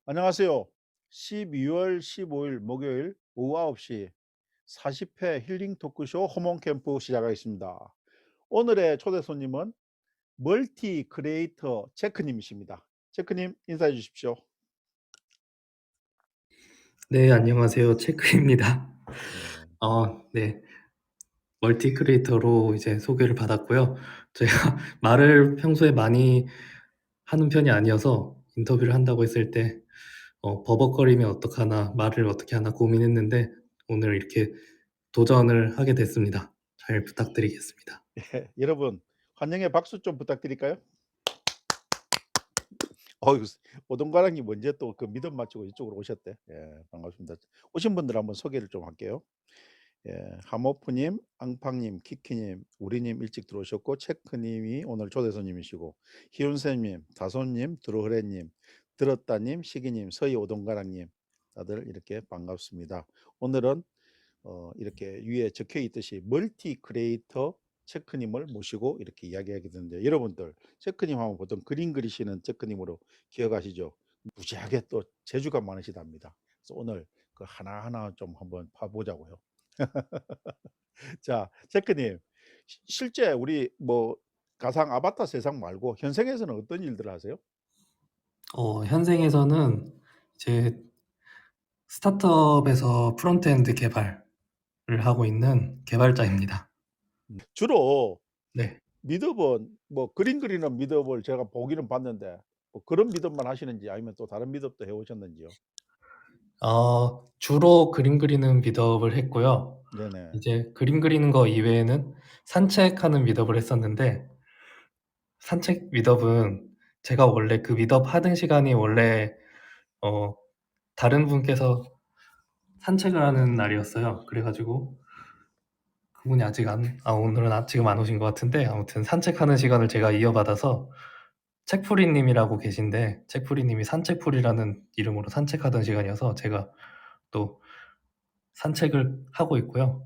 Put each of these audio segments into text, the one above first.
안녕하세요. 12월 15일 목요일 오후 9시 40회 힐링 토크쇼 호몬 캠프 시작하겠습니다. 오늘의 초대 손님은 멀티 크리에이터 체크님이십니다. 체크님 인사해 주십시오. 네, 안녕하세요. 체크입니다. 네. 네. 멀티 크리에이터로 이제 소개를 받았고요. 제가 말을 평소에 많이 하는 편이 아니어서 인터뷰를 한다고 했을 때 버벅거리면 어떡하나, 말을 어떻게 하나 고민했는데 오늘 이렇게 도전을 하게 됐습니다. 잘 부탁드리겠습니다. 여러분 환영의 박수 좀 부탁드릴까요? 어유 오동가랑님 언제 또 그 믿음 맞추고 이쪽으로 오셨대. 예, 반갑습니다. 오신 분들 한번 소개를 좀 할게요. 예. 하모프님, 앙팡님, 키키님, 우리님 일찍 들어오셨고 체크님이 오늘 초대 손님이시고 희운쌤님, 다솜님, 드로흐레님, 들었다님, 시기님, 서희 오동가랑님 다들 이렇게 반갑습니다. 오늘은 이렇게 위에 적혀 있듯이 멀티 크리에이터 체크님을 모시고 이렇게 이야기하게 되는데 여러분들 체크님 하면 보통 그림 그리시는 체크님으로 기억하시죠? 무지하게 또 재주가 많으시답니다. 그래서 오늘 그 하나하나 좀 한번 파보자고요. 자, 체크님. 실제 우리 뭐 가상 아바타 세상 말고 현생에서는 어떤 일들을 하세요? 현생에서는 이제 스타트업에서 프론트엔드 개발을 하고 있는 개발자입니다. 주로 네. 미드업 뭐 그림 그리는 미드업을 제가 보기는 봤는데 뭐 그런 미드업만 하시는지 아니면 또 다른 미드업도 해 오셨는지요? 주로 그림 그리는 미드업을 했고요. 네네. 이제 그림 그리는 거 이외에는 산책하는 미드업을 했었는데, 산책 미드업은 제가 원래 그 미드업 하는 시간이 원래 어 다른 분께서 산책을 하는 날이었어요. 그래 가지고 그분이 아직 오늘은 지금 안 오신 것 같은데, 아무튼 산책하는 시간을 제가 이어받아서 책풀이 님이라고 계신데, 책풀이 님이 산책풀이라는 이름으로 산책하던 시간이어서 제가 또 산책을 하고 있고요.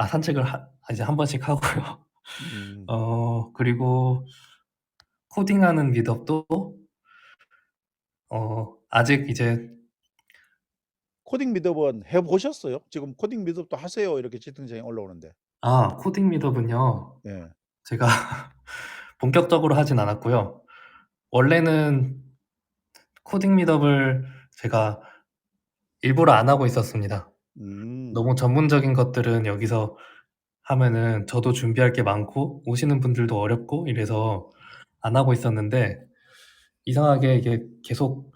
산책을 이제 한 번씩 하고요. 음. 그리고 코딩하는 미드업도 아직 이제 코딩 미드업은 해 보셨어요? 지금 코딩 미드업도 하세요 이렇게 채팅창에 올라오는데. 코딩 미드업은요, 예. 제가 본격적으로 하진 않았고요. 원래는 코딩 미드업을 제가 일부러 안 하고 있었습니다. 음. 너무 전문적인 것들은 여기서 하면은 저도 준비할 게 많고 오시는 분들도 어렵고 이래서 안 하고 있었는데, 이상하게 이게 계속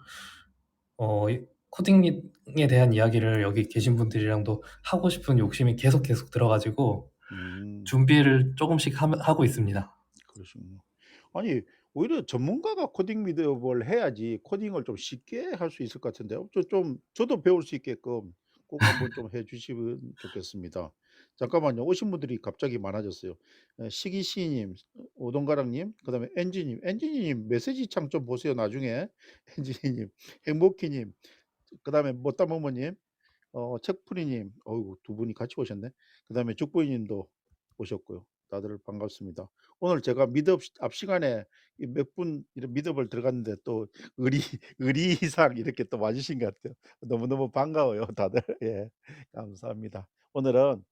이 코딩에 대한 이야기를 여기 계신 분들이랑도 하고 싶은 욕심이 계속 들어 가지고 음. 준비를 쪼금씩 하고 있습니다. 그러시군요. 아니 오히려 전문가가 코딩 미드업을 해야지 코딩을 좀 쉽게 할 수 있을 것 같은데요. 저도 배울 수 있게끔 꼭 한번 좀 해 주시면 좋겠습니다. 잠깐만요. 오신 분들이 갑자기 많아졌어요. 시기시 님, 오동가랑 님, 그다음에 엔지 님. 엔지 님 메시지 창 좀 보세요 나중에. 엔지 님, 행복희 님, 그다음에 못다모모 님, 책풀이 님. 어이구 두 분이 같이 오셨네. 그다음에 죽보이 님도 오셨고요. 다들 반갑습니다. 오늘 제가 미드업 앞 시간에 몇 분 이런 미드업을 들어갔는데 또 의리 의리상 이렇게 또 와 주신 것 같아요. 너무너무 반가워요 다들. 예. 감사합니다. 오늘은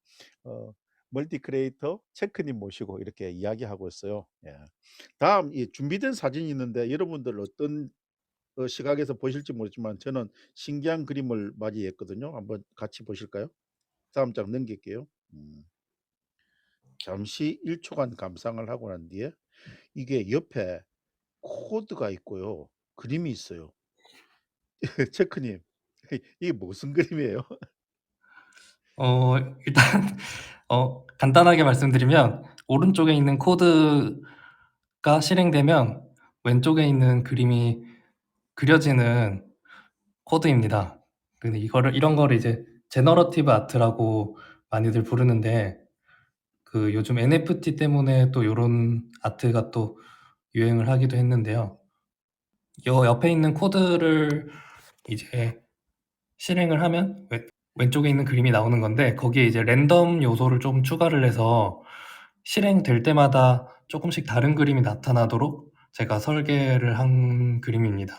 어 멀티 크리에이터 체크님 모시고 이렇게 이야기하고 있어요. 예. 다음 이 준비된 사진이 있는데 여러분들 어떤 시각에서 보실지 모르지만 저는 신기한 그림을 맞이했거든요. 한번 같이 보실까요? 다음 장 넘길게요. 잠시 1 초간 감상을 하고 난 뒤에 이게 옆에 코드가 있고요. 그림이 있어요. 체크님 이게 무슨 그림이에요? 일단 간단하게 말씀드리면, 오른쪽에 있는 코드가 실행되면 왼쪽에 있는 그림이 그려지는 코드입니다. 근데 이런 거를 이제 제너러티브 아트라고 많이들 부르는데, 그 요즘 NFT 때문에 또 요런 아트가 또 유행을 하기도 했는데요. 요 옆에 있는 코드를 이제 실행을 하면 왼쪽에 있는 그림이 나오는 건데, 거기에 이제 랜덤 요소를 좀 추가를 해서 실행될 때마다 조금씩 다른 그림이 나타나도록 제가 설계를 한 그림입니다.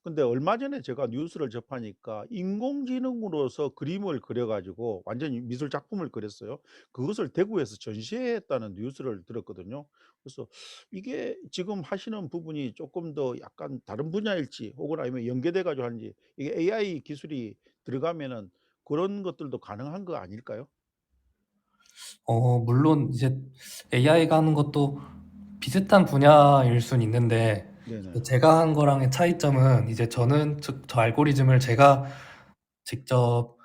근데 얼마 전에 제가 뉴스를 접하니까 인공지능으로서 그림을 그려 가지고 완전히 미술 작품을 그렸어요. 그것을 대구에서 전시했다는 뉴스를 들었거든요. 그래서 이게 지금 하시는 부분이 조금 더 약간 다른 분야일지 혹은 아니면 연계돼 가지고 하는지, 이게 AI 기술이 들어가면은 그런 것들도 가능한 거 아닐까요? 물론 이제 AI가 하는 것도 비슷한 분야일 순 있는데 네네. 제가 한 거랑의 차이점은 이제 저는 저 알고리즘을 제가 직접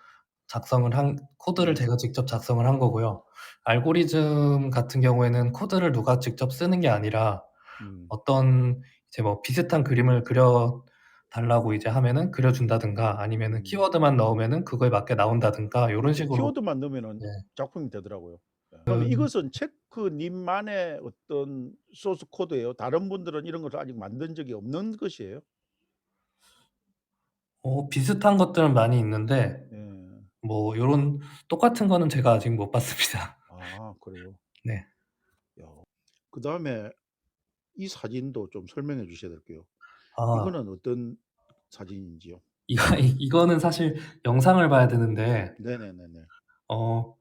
작성을 한 코드를 네. 제가 직접 작성을 한 거고요. 알고리즘 같은 경우에는 코드를 누가 직접 쓰는 게 아니라 음. 어떤 이제 뭐 비슷한 그림을 그려 달라고 이제 하면은 그려 준다든가 아니면은 음. 키워드만 넣으면은 그거에 맞게 나온다든가 요런 그렇죠. 식으로. 키워드만 넣으면은 네. 작품이 되더라고요. 예. 그러면 그 이것은 체크님만의 어떤 소스 코드예요? 다른 분들은 이런 것을 아직 만든 적이 없는 것이에요? 비슷한 것들은 많이 있는데 예. 뭐 요런 똑같은 거는 제가 아직 못 봤습니다. 아 그래요? 네. 야. 그다음에 이 사진도 좀 설명해 주셔야 될 게요. 아 이거는 어떤 사진인지요? 이거는 사실 영상을 봐야 되는데 네네네네. 어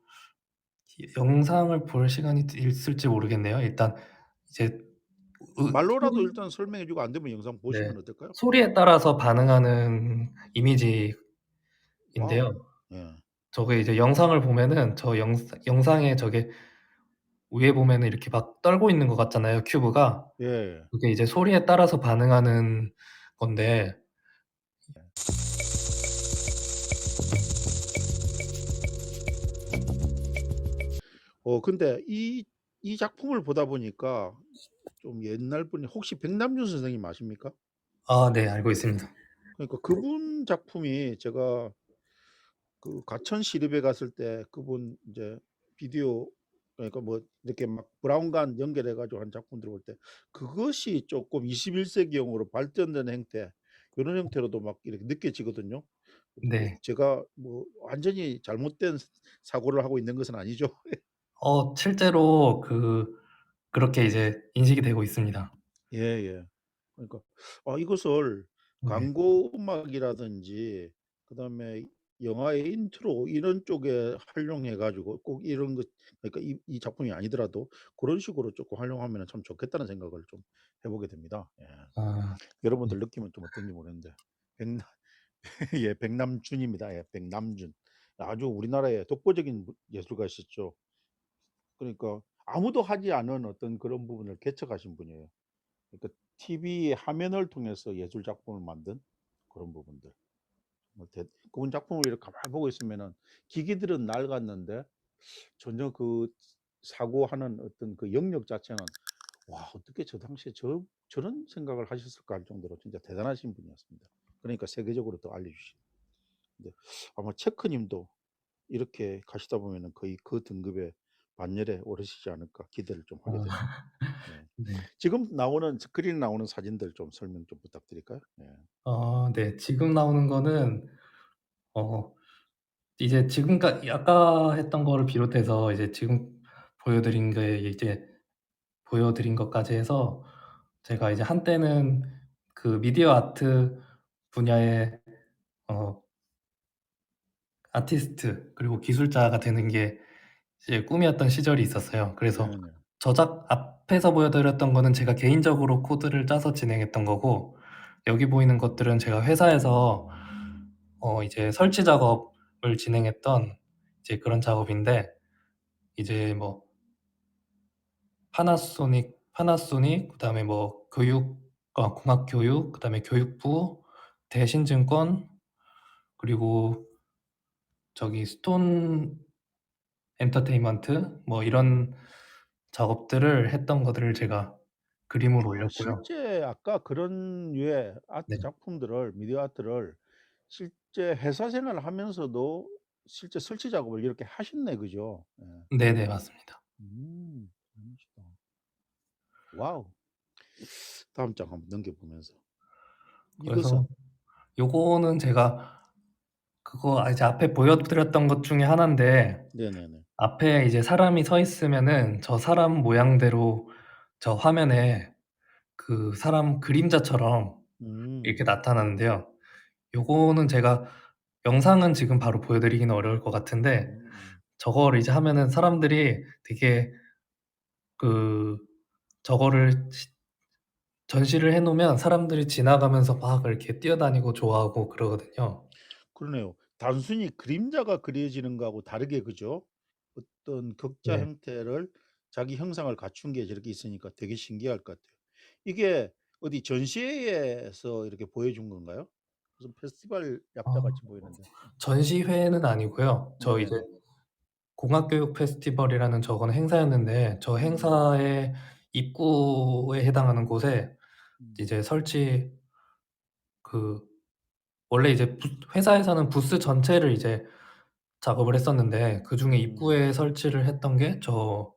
영상을 볼 시간이 있을지 모르겠네요. 일단 이제 말로라도 소리. 일단 설명해 주고 안 되면 영상 네. 보시면 어떨까요? 소리에 따라서 반응하는 이미지인데요. 와우. 예. 저게 이제 영상을 보면은 저 영상에 저게 위에 보면은 이렇게 막 떨고 있는 것 같잖아요, 큐브가. 예. 그게 이제 소리에 따라서 반응하는 건데. 근데 이 작품을 보다 보니까 좀 옛날 분이, 혹시 백남준 선생님 아십니까? 네, 알고 있습니다. 그러니까 그분 작품이, 제가 그 가천 시립에 갔을 때 그분 이제 비디오, 그러니까 뭐 이렇게 막 브라운관 연결해 가지고 한 작품들 볼 때 그것이 조금 21 세기형으로 발전된 형태, 요런 형태로도 막 이렇게 느껴지거든요. 뭐 네. 제가 뭐 완전히 잘못된 사고를 하고 있는 것은 아니죠. 실제로 그렇게 이제 인식이 되고 있습니다. 예예. 그러니까 이것을 네. 광고 음악이라든지 그다음에 영화의 인트로 이런 쪽에 활용해 가지고 꼭 이런 것, 그러니까 이 작품이 아니더라도 그런 식으로 쪼끔 활용하면은 참 좋겠다는 생각을 좀 해 보게 됩니다. 예. 아 네. 여러분들 느낌은 좀 어떤지 모르겠는데 백남 예, 백남준입니다. 예, 백남준. 아주 우리나라의 독보적인 예술가시죠. 그러니까 아무도 하지 않은 어떤 그런 부분을 개척하신 분이에요. 그러니까 TV 화면을 통해서 예술 작품을 만든 그런 부분들. 뭐 그분 작품을 이렇게 가만히 보고 있으면은 기기들은 낡았는데 전혀 그 사고하는 어떤 그 영역 자체는 '와, 어떻게 저 당시에 저런 생각을 하셨을까.' 할 정도로 진짜 대단하신 분이었습니다. 그러니까 세계적으로 또 알려주신. 근데 아마 체크 님도 이렇게 가시다 보면은 거의 그 등급의 반열에 오르시지 않을까 기대를 좀 하게 되네요. 아 네. 네. 지금 나오는 스크린에 나오는 사진들 좀 설명 좀 부탁드릴까요? 네. 네. 지금 나오는 거는 어 이제 지금까 아까 했던 거를 비롯해서 이제 지금 보여 드린 것까지 해서 제가 이제 한때는 그 미디어 아트 분야의 어 아티스트 그리고 기술자가 되는 게 이제 꿈이었던 시절이 있었어요. 그래서 네네. 저작 앞에서 보여 드렸던 거는 제가 개인적으로 코드를 짜서 진행했던 거고, 여기 보이는 것들은 제가 회사에서 이제 설치 작업을 진행했던 이제 그런 작업인데, 이제 뭐 파나소닉 그다음에 뭐 공학 교육 그다음에 교육부, 대신증권, 그리고 저기 스톤 엔터테인먼트 뭐 이런 작업들을 했던 것들을 제가 그림으로 올렸고요. 실제 아까 그런 류의 네. 아트 작품들을, 미디어 아트를 실제 회사 생활을 하면서도 실제 설치 작업을 이렇게 하셨네. 그죠? 예. 네네. 맞습니다. 재밌다. 와우. 다음 장 한번 넘겨 보면서. 그래서 이것은 요거는 제가 이제 앞에 보여 드렸던 것 중에 하나인데, 네네네. 앞에 이제 사람이 서 있으면은 저 사람 모양대로 저 화면에 그 사람 그림자처럼 음. 이렇게 나타나는데요. 요거는 제가 영상은 지금 바로 보여드리기는 어려울 것 같은데 음. 저거를 이제 하면은 사람들이 되게 그 저거를 전시를 해 놓으면 사람들이 지나가면서 막 이렇게 뛰어다니고 좋아하고 그러거든요. 그러네요. 단순히 그림자가 그려지는 거하고 다르게 그죠? 어떤 격자 네. 형태를 자기 형상을 갖춘 게 저렇게 있으니까 되게 신기할 것 같아요. 이게 어디 전시회에서 이렇게 보여준 건가요? 무슨 페스티벌 약자 아 같이 보이는데. 전시회는 아니고요. 저 이제 네네네. 공학교육 페스티벌이라는 저거는 행사였는데 저 음. 행사의 입구에 해당하는 곳에 음. 이제 설치 그 원래 이제 회사에서는 부스 전체를 이제 작업을 했었는데 그중에 음. 입구에 설치를 했던 게 저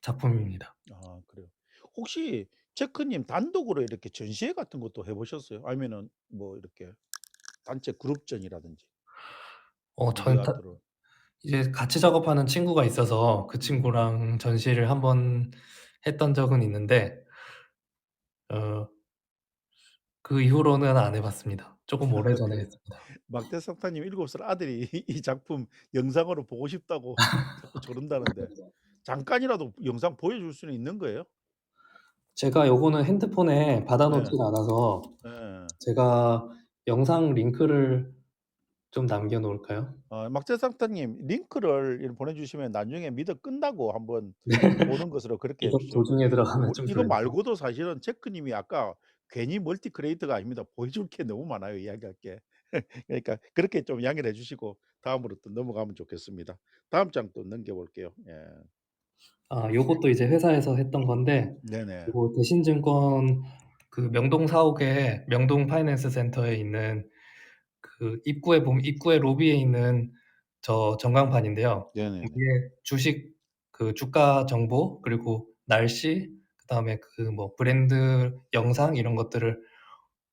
작품입니다. 아 그래요. 혹시 체크님 단독으로 이렇게 전시회 같은 것도 해 보셨어요? 아니면은 뭐 이렇게 단체 그룹전이라든지 미디어 저는 아트로. 이제 같이 작업하는 친구가 있어서 그 음. 친구랑 전시를 한번 했던 적은 있는데 어 그 이후로는 안 해 봤습니다. 쪼금 아 오래전에 그래요. 했습니다. 막대사타님 7살 아들이 이 작품 영상으로 보고 싶다고 자꾸 저런다는데 잠깐이라도 영상 보여줄 수는 있는 거예요? 제가 요거는 핸드폰에 받아 네. 놓질 않아서 예. 제가 영상 링크를 좀 남겨 놓을까요? 막대사타님 링크를 이렇게 보내주시면 나중에 미드 끝나고 한번 보는 것으로 그렇게 해 이거 주시죠. 도중에 들어가면 뭐 좀 이거 그러니까. 말고도 사실은 체크님이 아까 괜히 멀티 크리에이터가 아닙니다. 보여줄 게 너무 많아요, 이야기할 게. 그러니까 그렇게 좀 양해를 해 주시고 다음으로 또 넘어가면 좋겠습니다. 다음 장 또 넘겨 볼게요. 예. 요것도 이제 회사에서 했던 건데 네네. 요거 대신증권 그 명동 사옥에 명동 파이낸스 센터에 있는 그 입구에 로비에 있는 저 전광판인데요. 네네네. 거기에 주식 그 주가 정보 그리고 날씨 그다음에 그 뭐 브랜드 영상 이런 것들을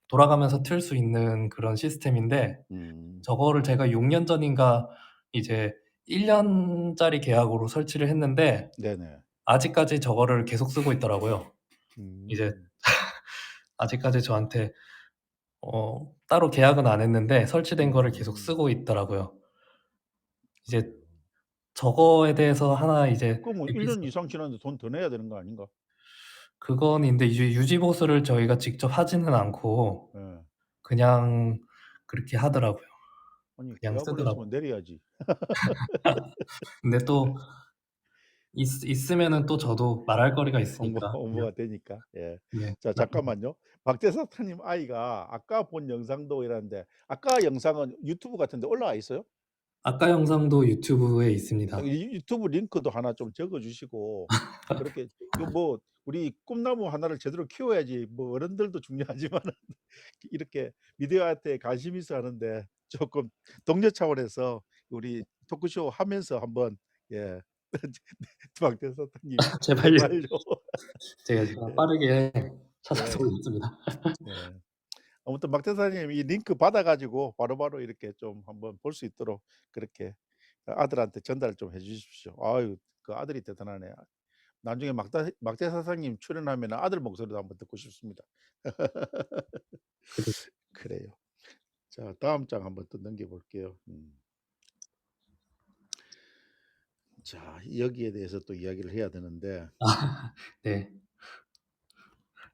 돌아가면서 틀 수 있는 그런 시스템인데 음. 저거를 제가 6년 전인가 이제 1 년짜리 계약으로 설치를 했는데 네네. 아직까지 저거를 계속 쓰고 있더라고요. 이제 음. 아직까지 저한테 따로 계약은 안 했는데 설치된 거를 계속 음. 쓰고 있더라고요. 이제 그래요. 저거에 대해서 하나 이제 그럼 뭐 1년 에피소 이상 지났는데 돈 더 내야 되는 거 아닌가? 그건 인데 이제 유지 보수를 저희가 직접 하지는 않고 예. 그냥 그렇게 하더라고요. 아니 그냥 계약을 했으면 쓰더라고요. 내려야지. 근데 또 있으면은 또 저도 말할 거리가 있으니까 그냥 홍보가 되니까. 예. 네. 자 잠깐만요. 박대사님 아이가 아까 본 영상도 이랬는데 아까 영상은 유튜브 같은 데 올라와 있어요? 아까 영상도 유튜브에 있습니다. 이 유튜브 링크도 하나 좀 적어 주시고 그렇게 요 뭐 우리 꿈나무 하나를 제대로 키워야지 뭐 어른들도 중요하지만은 이렇게 미디어 아트에 관심 있어 하는데 쪼끔 독려 차원에서 우리 토크쇼 하면서 한번 예 박대사님 제발요. 제발요. 제가 예. 빠르게 찾아서 예. 보겠습니다. 예. 아무튼 막 대사님 이 링크 받아 가지고 바로바로 이렇게 좀 한번 볼 수 있도록 그렇게 아들한테 전달 좀 해 주십시오. 아유 그 아들이 대단하네. 나중에 막대 사장님 출연하면 아들 목소리도 한번 듣고 싶습니다. 그리고 그래요. 자 다음 장 한번 또 넘겨 볼게요. 자 여기에 대해서 또 이야기를 해야 되는데 네.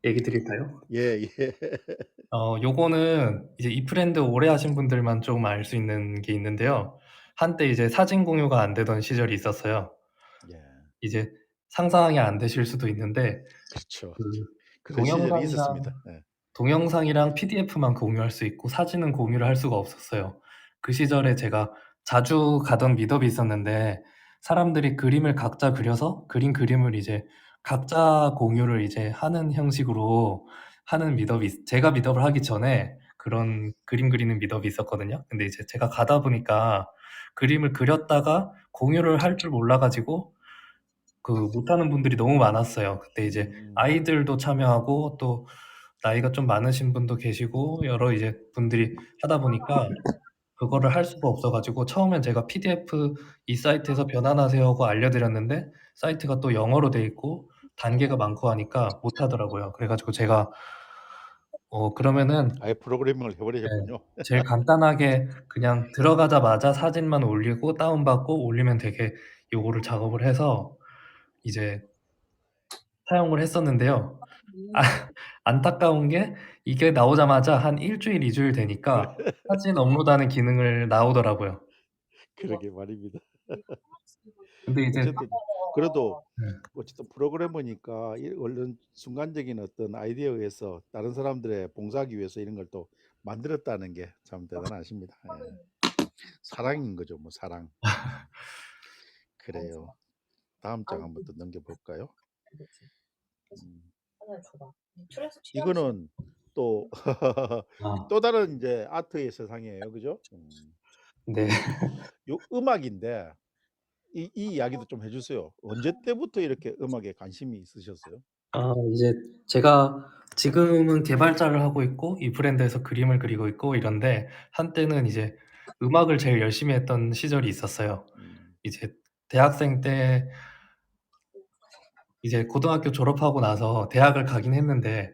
얘기 드릴까요? 예예. 요거는 이제 이 브랜드 오래 하신 분들만 좀 알 수 있는 게 있는데요. 한때 이제 사진 공유가 안 되던 시절이 있었어요. 예. 이제 상상이 안 되실 수도 있는데 그렇죠. 그 그런 시절이 동영상이랑 있었습니다. 예. 동영상이랑 PDF만 공유할 수 있고 사진은 공유를 할 수가 없었어요. 그 시절에 제가 자주 가던 미덕이 있었는데 사람들이 그림을 각자 그려서 그림을 이제 각자 공유를 이제 하는 형식으로 하는 미덕이 제가 미덕을 하기 전에 그런 그림 그리는 미덕이 있었거든요. 근데 이제 제가 가다 보니까 그림을 그렸다가 공유를 할 줄 몰라 가지고 못하는 분들이 너무 많았어요. 그때 이제 음. 아이들도 참여하고 또 나이가 좀 많으신 분도 계시고 여러 이제 분들이 하다 보니까 그거를 할 수가 없어 가지고 처음엔 제가 "PDF 이 사이트에서 변환하세요." 하고 알려드렸는데 사이트가 또 영어로 돼 있고 단계가 많고 하니까 못 하더라고요. 그래 가지고 제가 그러면은 아예 프로그래밍을 해 네. 버리셨군요. 제일 간단하게 그냥 들어가자마자 사진만 올리고 다운받고 올리면 되게 요거를 작업을 해서 이제 사용을 했었는데요. 아 안타까운 게 이게 나오자마자 한 1 주일, 2 주일 되니까 사진 업로드하는 기능을 나오더라고요. 그러게 말입니다. 근데 이제 어쨌든 그래도 네. 어쨌든 프로그래머니까 이 얼른 순간적인 어떤 아이디어에 의해서 다른 사람들의 봉사하기 위해서 이런 걸 또 만들었다는 게 참 대단하십니다. 예. 사랑인 거죠, 뭐 사랑. 그래요. 다음 장 한번 또 넘겨 볼까요? 음. 이거는 또 아 또 다른 인제 아트의 세상이에요. 그죠? 네. 요 음악인데 이 이야기도 좀 해 주세요. 언제 때부터 이렇게 음악에 관심이 있으셨어요? 이제 제가 지금은 개발자를 하고 있고 이 브랜드에서 그림을 그리고 있고 이런데 한때는 이제 음악을 제일 열심히 했던 시절이 있었어요. 음. 이제 대학생 때 이제 고등학교 졸업하고 나서 대학을 가긴 했는데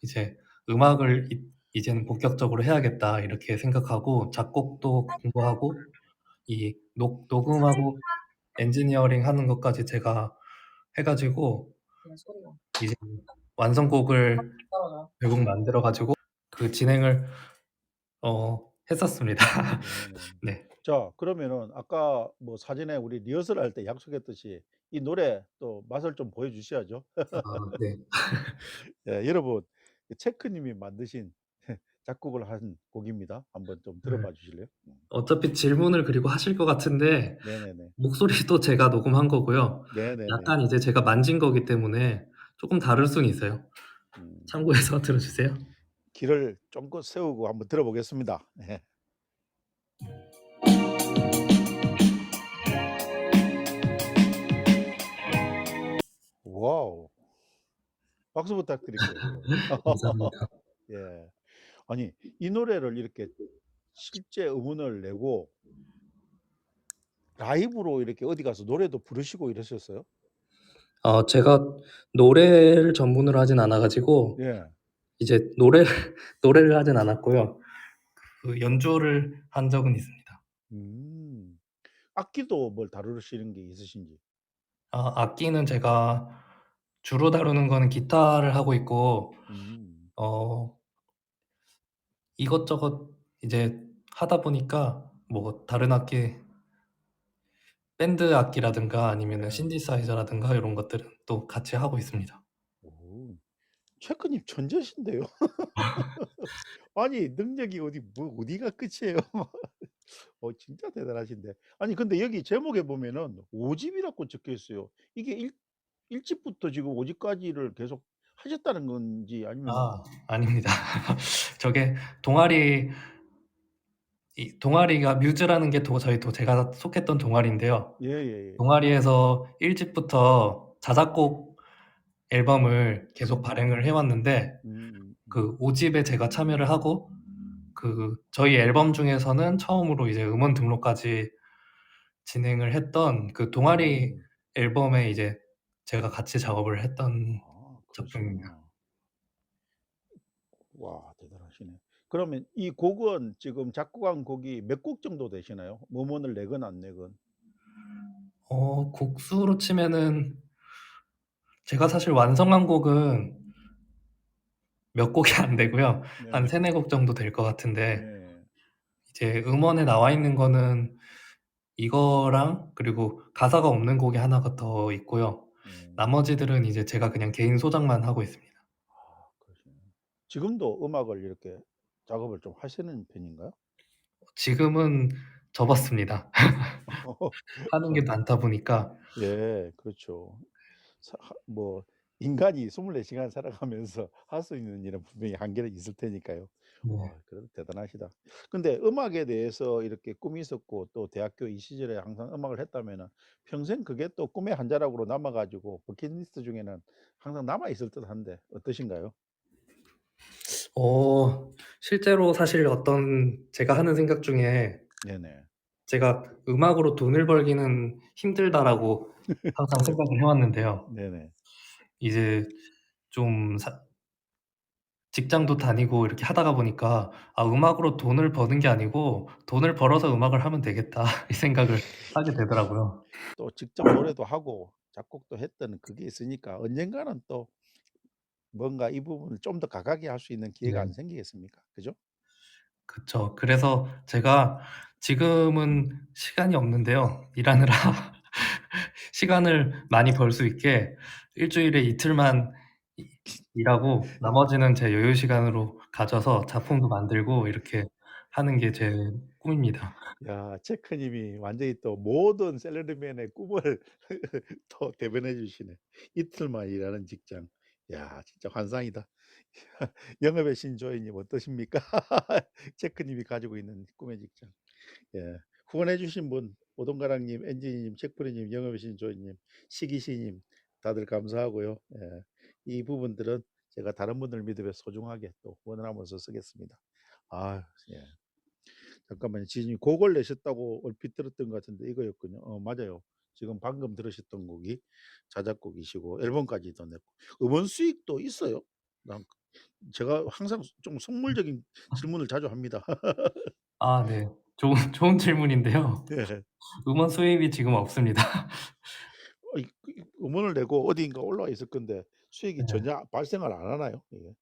이제 '음악을 이제는 본격적으로 해야겠다.' 이렇게 생각하고 작곡도 공부하고 이 녹음하고 엔지니어링 하는 것까지 제가 해 가지고 이제 완성곡을 결국 만들어 가지고 그 진행을 했었습니다. 네네. 네. 자 그러면은 아까 뭐 사전에 우리 리허설할 때 약속했듯이 이 노래 또 맛을 좀 보여 주셔야죠. 네. 예 여러분 그 체크 님이 만드신 작곡을 한 곡입니다. 한번 좀 네. 들어봐 주실래요? 어차피 질문을 그리고 하실 것 같은데 네네네. 목소리도 제가 녹음한 거고요. 네네네. 약간 이제 제가 만진 거기 때문에 쪼끔 다를 수는 있어요. 음. 참고해서 들어 주세요. 길을 쫑긋 세우고 한번 들어보겠습니다. 예. 와우. 박수 부탁드릴게요. 감사합니다. 예. 아니 이 노래를 이렇게 실제 음원을 내고 라이브로 이렇게 어디 가서 노래도 부르시고 이러셨어요? 제가 노래를 전문으로 하진 않아 가지고 예. 이제 노래를 노래를 하진 않았고요. 그 연주를 한 적은 있습니다. 음. 악기도 뭘 다루시는 게 있으신지? 악기는 제가 주로 다루는 거는 기타를 하고 있고 음. 어 이것저것 이제 하다 보니까 뭐 다른 악기 밴드 악기라든가 아니면은 네. 신디사이저라든가 요런 것들은 또 같이 하고 있습니다. 오. 체크님 천재신데요. 아니 능력이 어디가 끝이에요. 진짜 대단하신데. 아니 근데 여기 제목에 보면은 5 집이라고 적혀 있어요. 이게 1 집부터 지금 5 집까지를 계속 하셨다는 건지 아니면은 아닙니다. 저게 동아리 동아리가 뮤즈라는 게 제가 속했던 동아리인데요. 예예예. 동아리에서 1 집부터 자작곡 앨범을 계속 발행을 해 왔는데 음음음. 그 5 집에 제가 참여를 하고 그 저희 앨범 중에서는 처음으로 이제 음원 등록까지 진행을 했던 그 동아리 음. 앨범에 이제 제가 같이 작업을 했던 아 작품입니다. 그러시구나. 와 대단하시네. 그러면 이 곡은 지금 작곡한 곡이 몇 곡 정도 되시나요? 음원을 내건 안 내건. 곡수로 치면은 제가 사실 완성한 곡은 몇 곡이 안 되고요. 한 네네. 3-4곡 정도 될 것 같은데 네. 이제 음원에 나와 있는 거는 이거랑 그리고 가사가 없는 곡이 하나가 더 있고요. 음. 나머지들은 이제 제가 그냥 개인 소장만 하고 있습니다. 그러시네요. 지금도 음악을 이렇게 작업을 좀 하시는 편인가요? 지금은 접었습니다. 하는 게 많다 보니까. 예 그렇죠. 뭐 인간이 24 시간 살아가면서 할 수 있는 일은 분명히 한계는 있을 테니까요. 네. 그래도 대단하시다. 근데 음악에 대해서 이렇게 꿈이 있었고 또 대학교 이 시절에 항상 음악을 했다면은 평생 그게 또 꿈의 한 자락으로 남아 가지고 버킷리스트 중에는 항상 남아 있을 듯한데 어떠신가요? 실제로 사실 어떤 제가 하는 생각 중에 네네. 제가 '음악으로 돈을 벌기는 힘들다.'라고 항상 생각을 해 왔는데요. 네네. 이제 좀 사 직장도 다니고 이렇게 하다가 보니까 '아 음악으로 돈을 버는 게 아니고 돈을 벌어서 음악을 하면 되겠다.' 이 생각을 하게 되더라고요. 또 직접 노래도 하고 작곡도 했던 그게 있으니까 언젠가는 또 뭔가 이 부분을 좀 더 가깝게 할 수 있는 기회가 네. 안 생기겠습니까? 그죠? 그쵸. 그래서 제가 지금은 시간이 없는데요. 일하느라 시간을 많이 벌 수 있게 일 주일에 이틀만 이 일하고 나머지는 제 여유 시간으로 가져서 작품도 만들고 이렇게 하는 게 제 꿈입니다. 야 체크 님이 완전히 또 모든 샐러리맨의 꿈을 또 대변해 주시네. 이틀만 일하는 직장. 야 진짜 환상이다. 영업의 신 조이 님 어떠십니까? 체크 님이 가지고 있는 꿈의 직장. 예. 후원해 주신 분 오동가랑 님, 엔지니 님, 책프리 님, 영업의 신 조이 님, 시기시 님 다들 감사하고요. 예. 이 부분들은 제가 다른 분들 믿음에 소중하게 또 후원을 하면서 쓰겠습니다. 아 예. 잠깐만요. 지금 곡을 내셨다고 얼핏 들었던 것 같은데 이거였군요. 맞아요. 지금 방금 들으셨던 곡이 자작곡이시고 앨범까지도 냈고 음원 수익도 있어요? 난 제가 항상 좀 속물적인 질문을 자주 합니다. 아 네. 좋은 좋은 질문인데요. 네. 음원 수입이 지금 없습니다. 이 음원을 내고 어디인가 올라와 있을 건데 수익이 네. 전혀 발생을 안 하나요? 이게?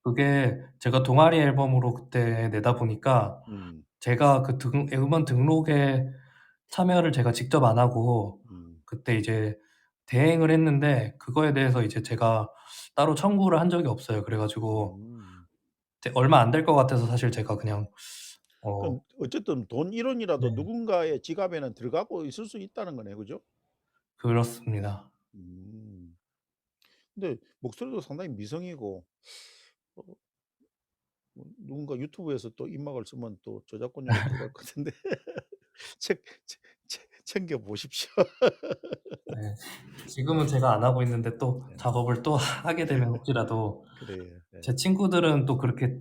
그게 제가 동아리 앨범으로 그때 내다 보니까 음. 제가 그 등 음원 등록에 참여를 제가 직접 안 하고 음. 그때 이제 대행을 했는데 그거에 대해서 이제 제가 따로 청구를 한 적이 없어요. 그래 가지고 음. 얼마 안 될 것 같아서 사실 제가 그냥 어 그럼 어쨌든 돈 1 원이라도 네 누군가의 지갑에는 들어가고 있을 수 있다는 거네요. 그죠? 그렇습니다. 음. 근데 목소리도 상당히 미성이고 어 뭐 누군가 유튜브에서 또 입막을 쓰면 또 저작권료가 들어갈 것 같은데 챙 챙 챙 챙겨 보십시오. 네. 지금은 제가 안 하고 있는데 또 네. 작업을 또 하게 되면 혹시라도 그래요. 네. 제 친구들은 또 그렇게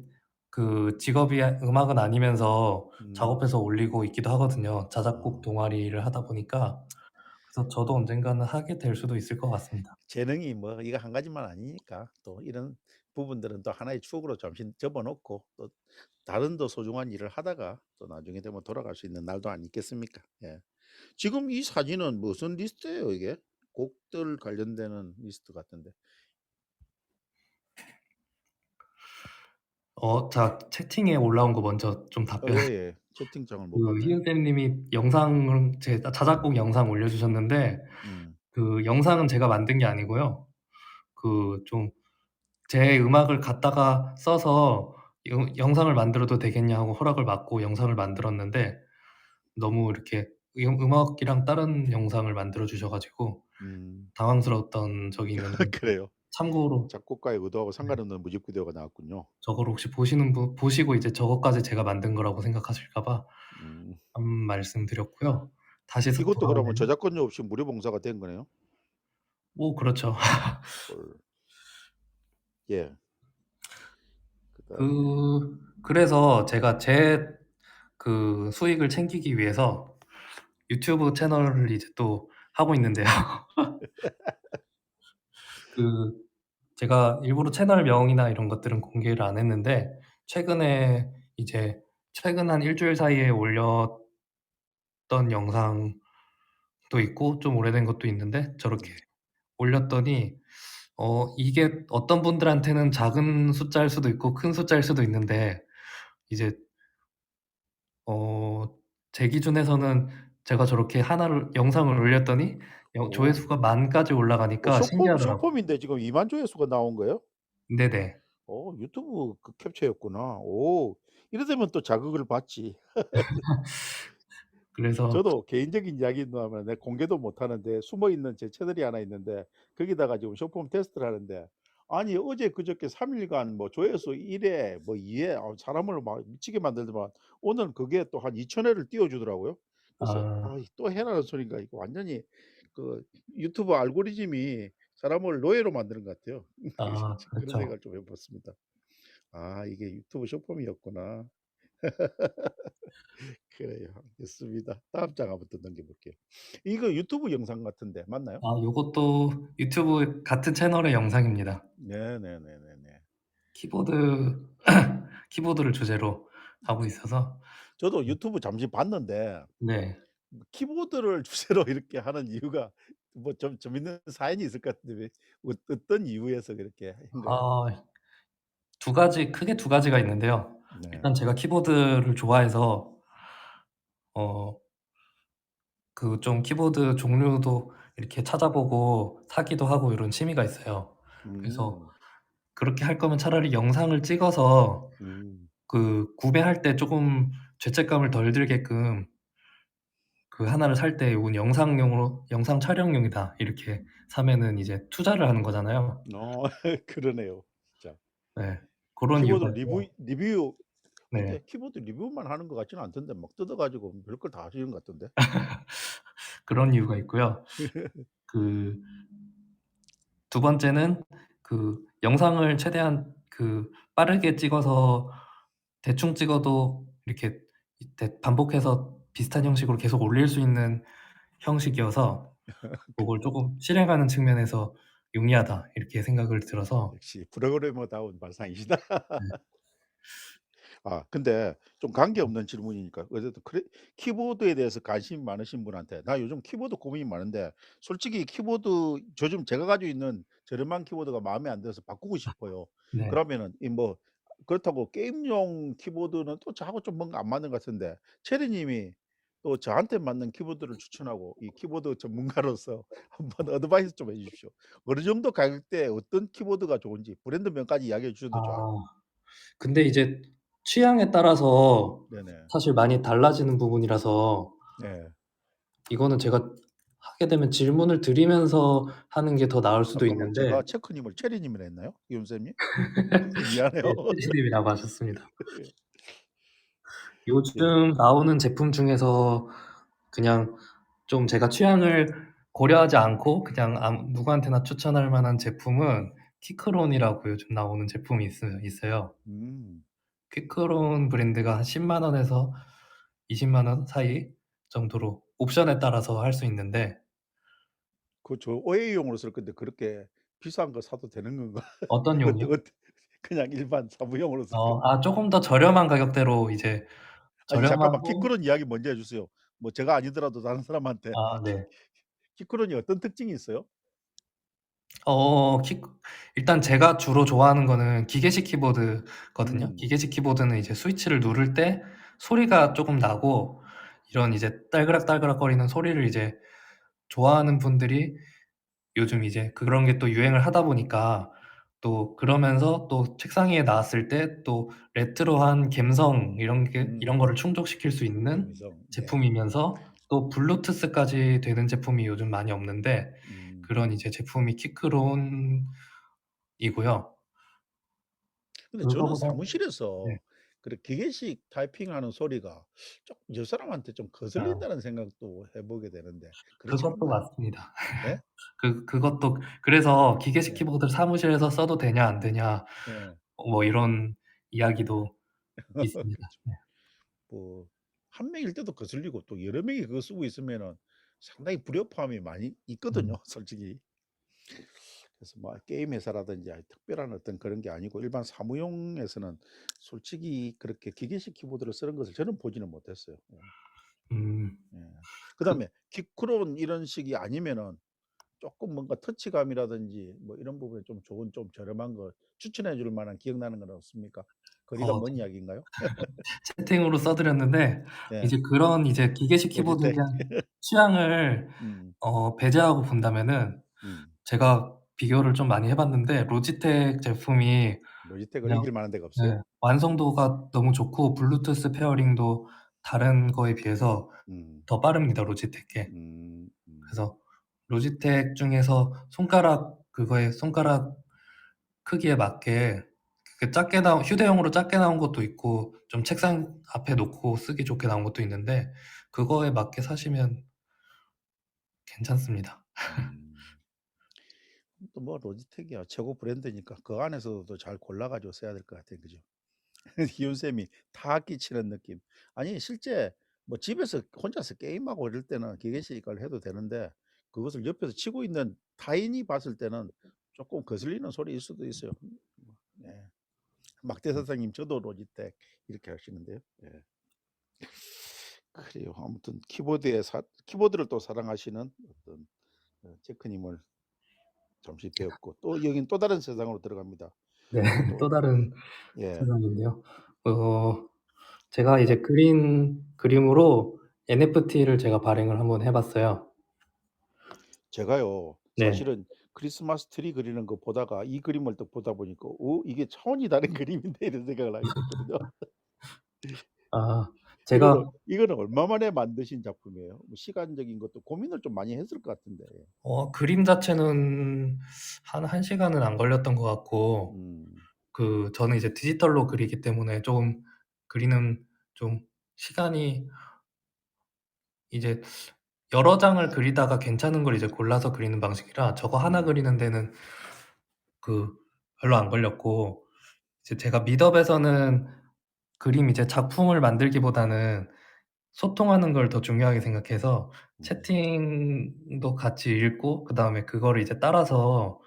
그 직업이 음악은 아니면서 음. 작업해서 올리고 있기도 하거든요, 자작곡 어. 동아리를 하다 보니까. 그래서 저도 언젠가는 하게 될 수도 있을 것 같습니다. 재능이 뭐 이거 한 가지만 아니니까 또 이런 부분들은 또 하나의 추억으로 잠시 접어 놓고 또 다른 더 소중한 일을 하다가 또 나중에 되면 돌아갈 수 있는 날도 아니겠습니까? 예. 지금 이 사진은 무슨 리스트예요 이게? 곡들 관련되는 리스트 같은데. 자 채팅에 올라온 거 먼저 좀 답변 예예. 채팅창을 못 그 봤나요? 희은 님이 영상을 제 자작곡 영상 올려주셨는데 음. 그 영상은 제가 만든 게 아니고요. 그 좀 제 음악을 갖다가 써서 영상을 만들어도 되겠냐 하고 허락을 받고 영상을 만들었는데 너무 이렇게 음악이랑 다른 영상을 만들어 주셔 가지고 음. 당황스러웠던 적이 있는데 그래요. 참고로 작곡가의 의도하고 네 상관없는 뮤직비디오가 나왔군요. 저거를 혹시 보시는 분 보시고 이제 저것까지 제가 만든 거라고 생각하실까 봐 음. 말씀드렸고요. 다시 이것도 그러면 돌아오면 저작권료 없이 무료 봉사가 된 거네요? 뭐 그렇죠. 헐. 예. 그다음에 그래서 제가 제 그 수익을 챙기기 위해서 유튜브 채널을 이제 또 하고 있는데요. 그 제가 일부러 채널명이나 이런 것들은 공개를 안 했는데 최근에 이제 최근 한 일 주일 사이에 올렸던 영상도 있고 좀 오래된 것도 있는데 저렇게 음. 올렸더니 이게 어떤 분들한테는 작은 숫자일 수도 있고 큰 숫자일 수도 있는데 이제 어 제 기준에서는 제가 저렇게 하나를 영상을 올렸더니 오. 조회수가 10,000까지 올라가니까 신기하더라고요. 쇼폼인데 지금 2만 조회수가 나온 거예요? 네네. 유튜브 그 캡처였구나. 오. 이래 되면 또 자극을 받지. 그래서 저도 개인적인 이야기만 내가 공개도 못 하는데 숨어 있는 제 채널이 하나 있는데 거기다가 지금 쇼폼 테스트를 하는데 아니 어제 그저께 3 일간 뭐 조회수 1 회 뭐 2 회 사람을 막 미치게 만들더만 오늘 그게 또 한 2,000 회를 띄워 주더라고요. 그래서 아 '아 또 해라는 소린가.' 이거 완전히 그 유튜브 알고리즘이 사람을 노예로 만드는 것 같아요. 그런 그렇죠. 생각을 좀 해 봤습니다. '아 이게 유튜브 쇼폼이었구나.' 그래요. 알겠습니다. 다음 장 한번 또 넘겨 볼게요. 이거 유튜브 영상 같은데 맞나요? 요것도 유튜브 같은 채널의 영상입니다. 네네네네네. 키보드 키보드를 주제로 하고 있어서. 저도 유튜브 잠시 봤는데 네. 뭐 키보드를 주제로 이렇게 하는 이유가 뭐 좀 재밌는 사연이 있을 것 같은데 왜 어떤 이유에서 그렇게 한 거예요? 아 두 가지, 크게 두 가지가 있는데요. 네. 일단 제가 키보드를 좋아해서 어 좀 키보드 종류도 이렇게 찾아보고 사기도 하고 이런 취미가 있어요. 그래서 음. 그렇게 할 거면 차라리 영상을 찍어서 음. 구매할 때 쪼금 죄책감을 덜 들게끔 하나를 살 때 '요건 영상용으로 영상 촬영용이다.' 이렇게 사면은 이제 투자를 하는 거잖아요. 어 그러네요. 진짜. 네. 고런 키보드 이유가 리뷰 있고요. 리뷰 네. 근데 키보드 리뷰만 하는 것 같지는 않던데 막 뜯어 가지고 별걸 다 하시는 것 같던데. 그런 이유가 있고요. 그 두 번째는 영상을 최대한 빠르게 찍어서 대충 찍어도 이렇게 반복해서 비슷한 형식으로 계속 올릴 수 있는 형식이어서 그 고걸 쪼금 실행하는 측면에서 용이하다 이렇게 생각을 들어서. 역시 프로그래머다운 발상이시다. 네. 아 근데 좀 관계없는 질문이니까 어쨌든 키보드에 대해서 관심이 많으신 분한테 "나 요즘 키보드 고민이 많은데 솔직히 키보드 요즘 제가 가지고 있는 저렴한 키보드가 마음에 안 들어서 바꾸고 싶어요." 네. 그러면은 이 뭐 그렇다고 게임용 키보드는 또 저하고 좀 뭔가 안 맞는 것 같은데 체리 님이 또 저한테 맞는 키보드를 추천하고 이 키보드 전문가로서 한번 어드바이스 좀 해 주십시오. 어느 정도 가격대에 어떤 키보드가 좋은지 브랜드명까지 이야기해 주셔도 좋아요. 아 근데 이제 취향에 따라서 네네. 사실 많이 달라지는 부분이라서 네. 이거는 제가 하게 되면 질문을 드리면서 하는 게 더 나을 수도 아까 뭐 있는데. 제가 체크님을 체리님이라 했나요? 기욤 쌤이? 미안해요. 네, PD님이라고 하셨습니다. 예. 예. 요즘 나오는 제품 중에서 그냥 좀 제가 취향을 고려하지 않고 그냥 누구한테나 추천할 만한 제품은 키크론이라고 요즘 나오는 제품이 있어요. 음. 키크론 브랜드가 한 10만 원에서 20만 원 사이 정도로 옵션에 따라서 할 수 있는데. 그 저 OA용으로 쓸 건데 그렇게 비싼 거 사도 되는 건가? 어떤 용이요? 그냥 일반 사무용으로 쓸 건데. 쪼금 더 저렴한 가격대로 이제 아니 잠깐만 저렴하고. 키크론 이야기 먼저 해 주세요. 뭐 제가 아니더라도 다른 사람한테 네. 키크론이 어떤 특징이 있어요? 어 키 일단 제가 주로 좋아하는 거는 기계식 키보드거든요. 음. 기계식 키보드는 이제 스위치를 누를 때 소리가 쪼금 나고 이런 이제 딸그락딸그락거리는 소리를 이제 좋아하는 분들이 요즘 이제 그런 게 또 유행을 하다 보니까 또 그러면서 또 책상 위에 놨을 때 또 레트로한 감성 이런 거를 충족시킬 수 있는 감성. 네. 제품이면서 또 블루투스까지 되는 제품이 요즘 많이 없는데 음. 그런 이제 제품이 키크론이고요. 근데 저는 그거보다. 네. 사무실에서 그렇게 기계식 타이핑하는 소리가 쪼끔 옆사람한테 좀 아 거슬린다는 생각도 해 보게 되는데 그렇진 그것도 않나요? 맞습니다. 네? 그것도 그래서 기계식 네. 키보드를 사무실에서 써도 되냐 안 되냐 예. 뭐 이런 이야기도 있습니다. 그렇죠. 네. 뭐 한 명일 때도 거슬리고 또 여러 명이 그거 쓰고 있으면은 상당히 불협화음이 많이 있거든요 음. 솔직히. 그래서 뭐 게임 회사라든지 특별한 어떤 그런 게 아니고 일반 사무용에서는 솔직히 그렇게 기계식 키보드를 쓰는 것을 저는 보지는 못했어요. 예. 음. 예. 그 그다음에 키크론 이런 식이 아니면은 쪼끔 뭔가 터치감이라든지 뭐 이런 부분에 좀 좋은 좀 저렴한 거 추천해 줄 만한 기억나는 건 없습니까? 거리가 먼 이야기인가요? 채팅으로 써 드렸는데 예. 이제 그런 이제 기계식 키보드에 로지텍. 대한 취향을 음. 배제하고 본다면은 음. 제가 비교를 좀 많이 해 봤는데 로지텍 제품이 로지텍을 그냥. 이길 만한 데가 없어요? 네. 완성도가 너무 좋고 블루투스 페어링도 다른 거에 비해서 음. 더 빠릅니다, 로지텍 게. 음. 음. 그래서 로지텍 중에서 손가락 크기에 맞게 작게 나온 휴대용으로 작게 나온 것도 있고 좀 책상 앞에 놓고 쓰기 좋게 나온 것도 있는데 그거에 맞게 사시면 괜찮습니다. 음. 또 뭐 로지텍이야 최고 브랜드니까 그 안에서도 잘 골라 가지고 써야 될 것 같아요. 그죠? 기훈 쌤이 다 끼치는 느낌. 아니 실제 뭐 집에서 혼자서 게임하고 이럴 때는 기계식 걸 해도 되는데 그것을 옆에서 치고 있는 타인이 봤을 때는 쪼끔 거슬리는 소리일 수도 있어요. 네. 막대 사장님 저도 로지텍 이렇게 하시는데요. 예. 그래요. 아무튼 키보드를 또 사랑하시는 어떤 체크님을 잠시 배웠고 또 여긴 또 다른 세상으로 들어갑니다. 네. 또 또 다른 예. 세상인데요. 제가 이제 그린 그림으로 NFT를 제가 발행을 한번 해 봤어요. 제가요 네. 사실은 크리스마스 트리 그리는 거 보다가 이 그림을 또 보다 보니까 '오 이게 차원이 다른 그림인데.' 이런 생각을 하게 됐거든요. 아 이거는 제가 이거는 얼마 만에 만드신 작품이에요? 뭐 시간적인 것도 고민을 좀 많이 했을 것 같은데. 그림 자체는 한 1 시간은 안 걸렸던 것 같고 음. 저는 이제 디지털로 그리기 때문에 쪼금 그리는 좀 시간이 이제 여러 장을 그리다가 괜찮은 걸 이제 골라서 그리는 방식이라 저거 하나 음. 그리는 데는 그 별로 안 걸렸고 이제 제가 미덕에서는 그림 이제 작품을 만들기보다는 소통하는 걸 더 중요하게 생각해서 음. 채팅도 같이 읽고 그다음에 그거를 이제 따라서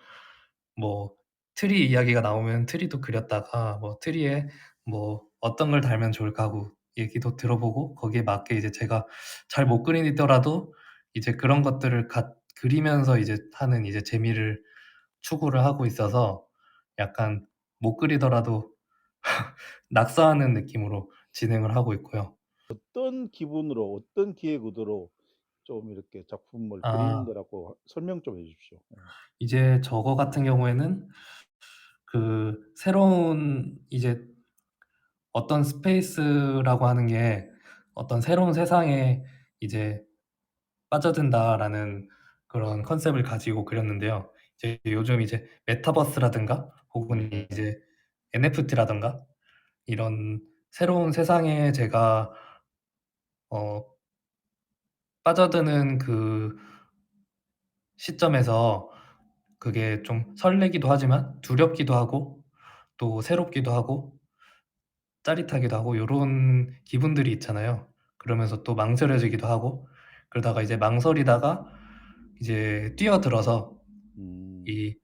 뭐 트리 이야기가 나오면 트리도 그렸다가 뭐 트리에 뭐 어떤 걸 달면 좋을까 하고 얘기도 들어보고 거기에 맞게 이제 제가 잘 못 그리더라도 이제 그런 것들을 그리면서 이제 하는 이제 재미를 추구를 하고 있어서 약간 못 그리더라도 낙서하는 느낌으로 진행을 하고 있고요. 어떤 기분으로 어떤 기획 의도로 좀 이렇게 작품을 그리는 아 거라고 설명 좀 해 주십시오. 예. 이제 저거 같은 경우에는 새로운 이제 어떤 스페이스라고 하는 게 어떤 새로운 세상에 이제 빠져든다라는 그런 컨셉을 가지고 그렸는데요. 이제 요즘 이제 메타버스라든가 혹은 네. 이제 NFT라든가 이런 새로운 세상에 제가 어 빠져드는 시점에서 그게 좀 설레기도 하지만 두렵기도 하고 또 새롭기도 하고 짜릿하기도 하고 요런 기분들이 있잖아요. 그러면서 또 망설여지기도 하고 그러다가 이제 망설이다가 이제 뛰어들어서 음. 이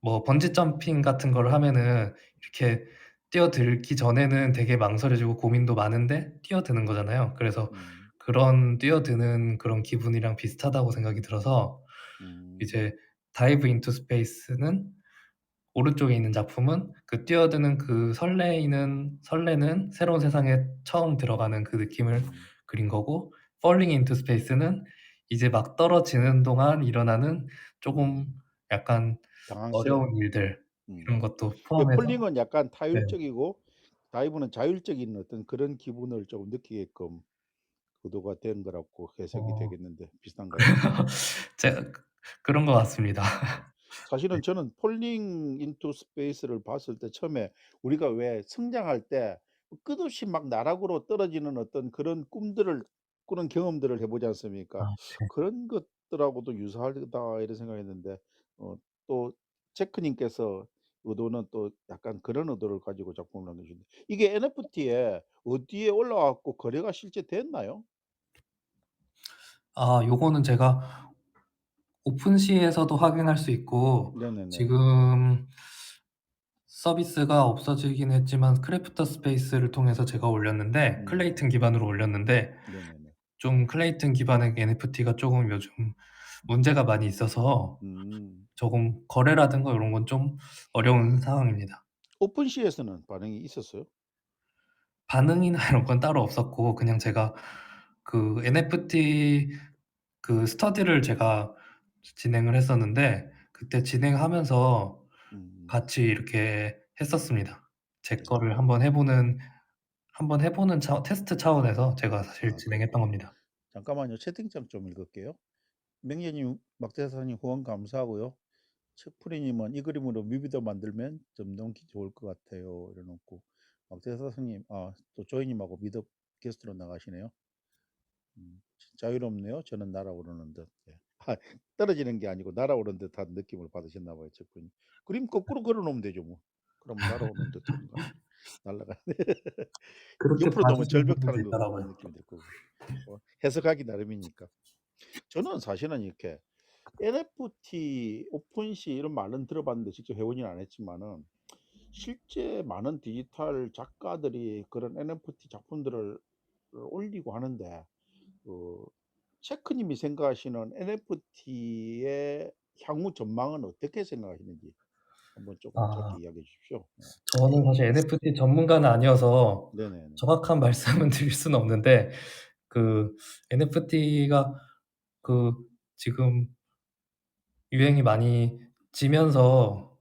뭐 번지 점핑 같은 걸 하면은 이렇게 뛰어들기 전에는 되게 망설여지고 고민도 많은데 뛰어드는 거잖아요. 그래서 음. 그런 뛰어드는 그런 기분이랑 비슷하다고 생각이 들어서 음. 이제 다이브 인투 스페이스는 오른쪽에 있는 작품은 그 뛰어드는 설레는 새로운 세상에 처음 들어가는 그 느낌을 음. 그린 거고 falling into space는 이제 막 떨어지는 동안 일어나는 쪼금 약간 당황스러운. 어려운 일들 음. 이런 것도 그 포함해서 폴링은 약간 네. 타율적이고 다이브는 자율적인 어떤 그런 기분을 좀 느끼게끔 의도가 된 거라고 해석이 어 되겠는데 비슷한가요? 제가 그런 것 같습니다. 네. 사실은 저는 폴링 인투 스페이스를 봤을 때 처음에 우리가 왜 성장할 때 끝없이 막 나락으로 떨어지는 어떤 그런 꿈들을 꾸는 경험들을 해 보지 않습니까? 아 네. '그런 것들하고도 유사하다.' 이런 생각했는데 또 체크 님께서 의도는 또 약간 그런 의도를 가지고 작품을 남기셨는데 이게 NFT에 어디에 올라와 갖고 거래가 실제 됐나요? 요거는 제가 오픈시에서도 확인할 수 있고 네네네. 지금 서비스가 없어지긴 했지만 크래프터 스페이스를 통해서 제가 올렸는데 클레이튼 음. 기반으로 올렸는데 네네네. 좀 클레이튼 기반의 NFT가 쪼금 요즘 문제가 많이 있어서 음. 조금 거래라든가 요런 건 좀 어려운 상황입니다. 오픈시에서는 반응이 있었어요? 반응이나 이런 건 따로 없었고 그냥 제가 NFT 스터디를 제가 진행을 했었는데 그때 진행하면서 음. 같이 이렇게 했었습니다. 제 아. 거를 한번 해 보는 테스트 차원에서 제가 사실 아 진행했던 그렇군요. 겁니다. 잠깐만요. 채팅창 좀 읽을게요. 맹제님, 막대사님 후원 감사하고요. 책프리님은 "이 그림으로 뮤비도 만들면 좀 넘기 좋을 것 같아요." 이래 놓고 막대사님 또 조이님하고 미덕 게스트로 나가시네요. 자유롭네요. 저는 날아오르는 듯. 예. 떨어지는 게 아니고 날아오르는 듯한 느낌을 받으셨나 봐요, 책프리님. 그림 거꾸로 걸어 놓으면 되죠 뭐. 그럼 날아오는 듯한 거 아니에요. 날아가는 그렇게 옆으로 놓으면 봐주시는 절벽 분들도 타는 것 같은 있더라고요. 느낌이 들 거고. 해석하기 나름이니까. 저는 사실은 이렇게 NFT, 오픈시 이런 말은 들어봤는데 직접 해 보진 않았지만은 실제 많은 디지털 작가들이 그런 NFT 작품들을 올리고 하는데 그 체크님이 생각하시는 NFT의 향후 전망은 어떻게 생각하시는지 한번 조금 아 짧게 이야기해 주십시오. 네. 저는 사실 NFT 전문가는 아니어서 네네네. 정확한 말씀은 드릴 수는 없는데 그 NFT가 그 지금 유행이 많이 지면서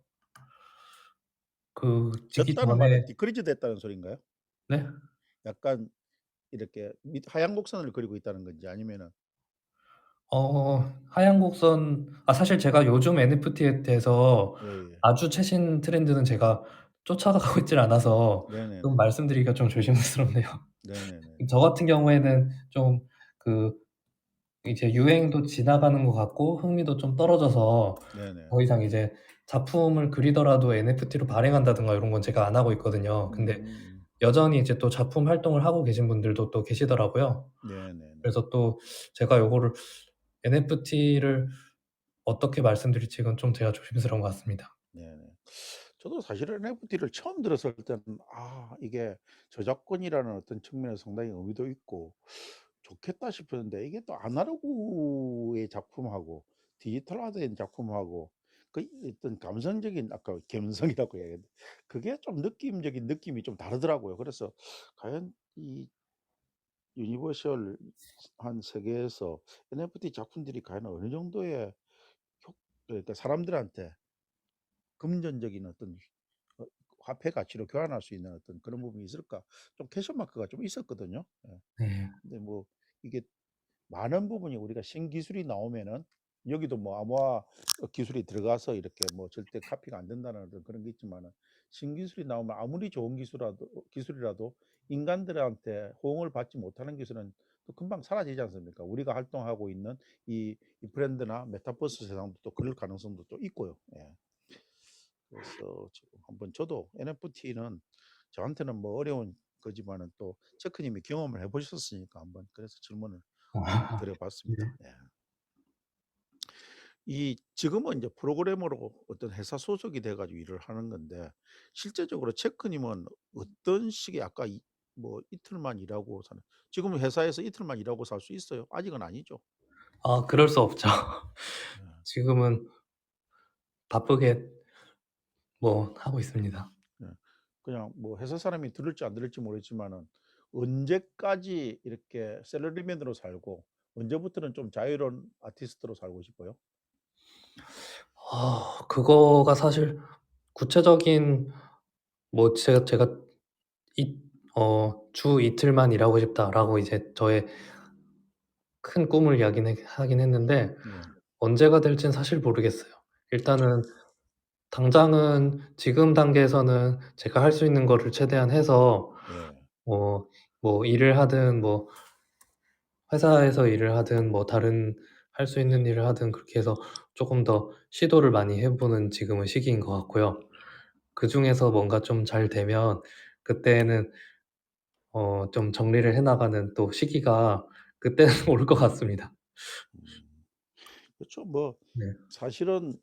그 지기 졌다는 말은 전에 디크리즈 됐다는 소린가요? 네? 약간 이렇게 밑 하얀 곡선을 그리고 있다는 건지 아니면은 하얀 곡선 사실 제가 요즘 NFT에 대해서 예예. 아주 최신 트렌드는 제가 쫓아가고 있질 않아서 좀 네네네. 말씀드리기가 좀 조심스럽네요. 네네네. 저 같은 경우에는 좀 그 이제 유행도 지나가는 것 같고 흥미도 좀 떨어져서 네네. 더 이상 이제 작품을 그리더라도 NFT로 발행한다든가 요런 건 제가 안 하고 있거든요. 근데 음. 여전히 이제 또 작품 활동을 하고 계신 분들도 또 계시더라고요. 네네네. 그래서 또 제가 요거를 NFT를 어떻게 말씀드릴지 이건 좀 제가 조심스러운 것 같습니다. 네네. 저도 사실은 NFT를 처음 들었을 때는 이게 저작권이라는 어떤 측면에서 상당히 의미도 있고 좋겠다 싶었는데 이게 또 아날로그의 작품하고 디지털화된 작품하고 그 어떤 감성적인 아까 감성이라고 해야겠는데 그게 좀 느낌적인 느낌이 좀 다르더라고요. 그래서 과연 이 유니버셜 한 세계에서 NFT 작품들이 과연 어느 정도의 효 그러니까 사람들한테 금전적인 어떤 어 화폐 가치로 교환할 수 있는 어떤 그런 부분이 있을까? 좀 퀘션 마크가 좀 있었거든요. 예. 네. 근데 뭐 이게 많은 부분이 우리가 신기술이 나오면은 여기도 뭐 암호화 기술이 들어가서 이렇게 뭐 절대 카피가 안 된다는 어떤 그런 게 있지만은 신기술이 나오면 아무리 좋은 기술이라도 인간들한테 호응을 받지 못하는 기술은 또 금방 사라지지 않습니까? 우리가 활동하고 있는 이 브랜드나 메타버스 세상도 또 그럴 가능성도 또 있고요. 예. 그래서 지금 한번 저도 NFT는 저한테는 뭐 어려운 거지만은 또 체크님이 경험을 해보셨으니까 한번 그래서 질문을 네. 드려봤습니다. 예. 이 지금은 이제 프로그래머로 어떤 회사 소속이 돼 가지고 일을 하는 건데 실제적으로 체크님은 어떤 식의 아까 뭐 이틀만 일하고 사는 지금 회사에서 이틀만 일하고 살 수 있어요? 아직은 아니죠? 그럴 수 없죠. 예. 지금은 바쁘게 뭐 하고 있습니다. 예. 그냥 뭐 회사 사람이 들을지 안 들을지 모르겠지만은 언제까지 이렇게 샐러리맨으로 살고 언제부터는 좀 자유로운 아티스트로 살고 싶어요? 그거가 사실 구체적인 뭐 제가 이 "주 이틀만 일하고 싶다."라고 이제 저의 큰 꿈을 이야기는 하긴 했는데 네. 언제가 될지는 사실 모르겠어요. 일단은 당장은 지금 단계에서는 제가 할 수 있는 거를 최대한 해서 네. 뭐 일을 하든 뭐 회사에서 일을 하든 뭐 다른 할 수 있는 일을 하든 그렇게 해서 쪼금 더 시도를 많이 해 보는 지금은 시기인 것 같고요. 그중에서 뭔가 좀 잘 되면 그때는 좀 정리를 해 나가는 또 시기가 그때는 올 것 같습니다. 음. 그렇죠. 뭐 네. 사실은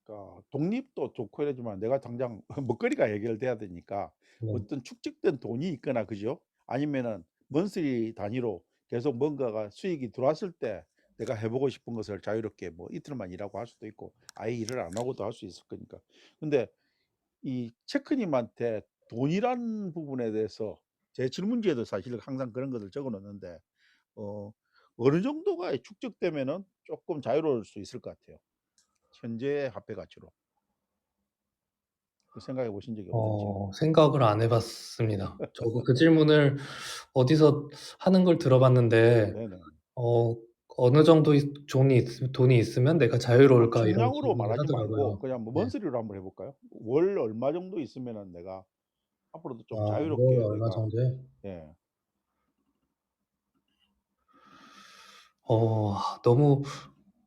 그러니까 독립도 좋고 이러지만 내가 당장 먹거리가 해결돼야 되니까 네. 어떤 축적된 돈이 있거나 그죠? 아니면은 먼슬리 단위로 계속 뭔가가 수익이 들어왔을 때 내가 해 보고 싶은 것을 자유롭게 뭐 이틀만 일하고 할 수도 있고 아예 일을 안 하고도 할 수 있을 거니까. 근데 이 체크님한테 돈이라는 부분에 대해서 제 질문지에도 사실 항상 그런 것을 적어 놓는데 어 어느 정도가 축적되면은 쪼끔 자유로울 수 있을 것 같아요, 현재의 화폐 가치로. 그 생각해 보신 적이 없는지요? 생각을 안 해 봤습니다. 저도 그 질문을 어디서 하는 걸 들어 봤는데 네네. 어 "어느 정도의 돈이 있으면 내가 뭐 자유로울까?" 이런 충량으로 질문을 말하지 말고 하더라고요. 그냥 뭐 네. 먼스리로 한번 해 볼까요? 월 얼마 정도 있으면은 내가 앞으로도 좀 월 자유롭게 얼마 내가 정도요? 예. 너무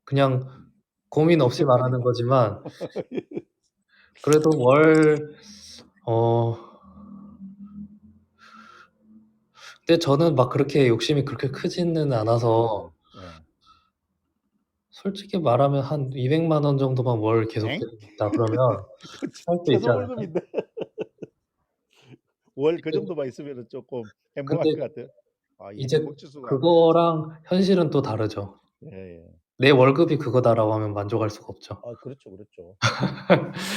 그냥 음. 고민 없이 말하는 적극적이니까. 거지만 그래도 월 어 근데 저는 막 그렇게 욕심이 그렇게 크지는 예. 않아서 예. 솔직히 말하면 한 200만 원 정도만 월 계속 엥? 들여준다 그러면 그 최 할 수 있지 최소 않을까요? 월급인데 월 그 이제 정도만 있으면은 쪼끔 행복할 근데 것 같아요. 아 이 이제 행복 지수가 그거랑 현실은 또 다르죠. 예예. '내 월급이 그거다.'라고 하면 만족할 수가 없죠. 아 그렇죠, 그렇죠.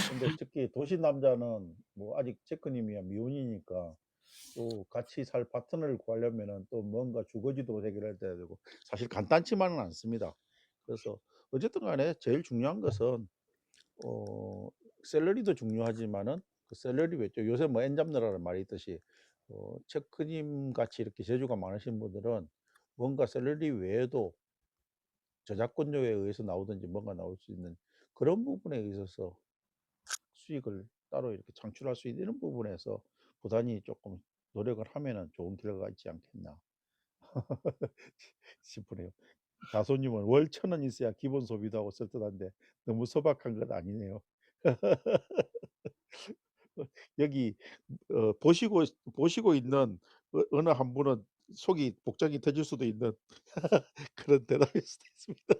근데 특히 도시 남자는 뭐 아직 체크님이야 미혼이니까 또 같이 살 파트너를 구하려면은 또 뭔가 주거지도 해결해야 되고 사실 간단치만은 않습니다. 그래서 어쨌든 간에 제일 중요한 것은 어 샐러리도 중요하지만은 그 샐러리 외에 요새 뭐 엔잡러라는 말이 있듯이 체크님 같이 이렇게 재주가 많으신 분들은 뭔가 샐러리 외에도 저작권료에 의해서 나오든지 뭔가 나올 수 있는 그런 부분에 있어서 수익을 따로 이렇게 창출할 수 있는 이런 부분에서 부단히 조금 노력을 하면은 좋은 결과가 있지 않겠나 싶으네요. 다소님은 월 1,000원 있어야 기본 소비도 하고 쓸 듯한데 너무 소박한 건 아니네요. 여기 보시고 있는 어느 한 분은 속이 복장이 터질 수도 있는 그런 대답일 수도 있습니다.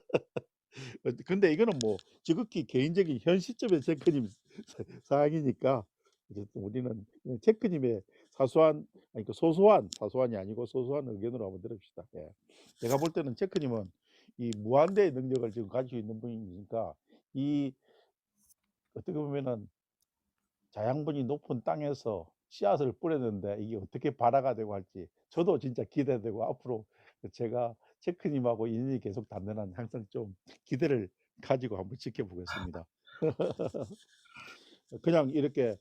근데 이거는 뭐 지극히 개인적인 현 시점의 체크님 사항이니까 이제 또 우리는 그냥 체크님의 사소한 아니 그 소소한 사소한이 아니고 소소한 의견으로 한번 들읍시다. 예. 제가 볼 때는 체크님은 이 무한대의 능력을 지금 가지고 있는 분이니까 이 어떻게 보면은 자양분이 높은 땅에서 씨앗을 뿌렸는데 이게 어떻게 발화가 되고 할지 저도 진짜 기대되고 앞으로 제가 체크님하고 인연이 계속 닿는 한 항상 좀 기대를 가지고 한번 지켜보겠습니다. 그냥 이렇게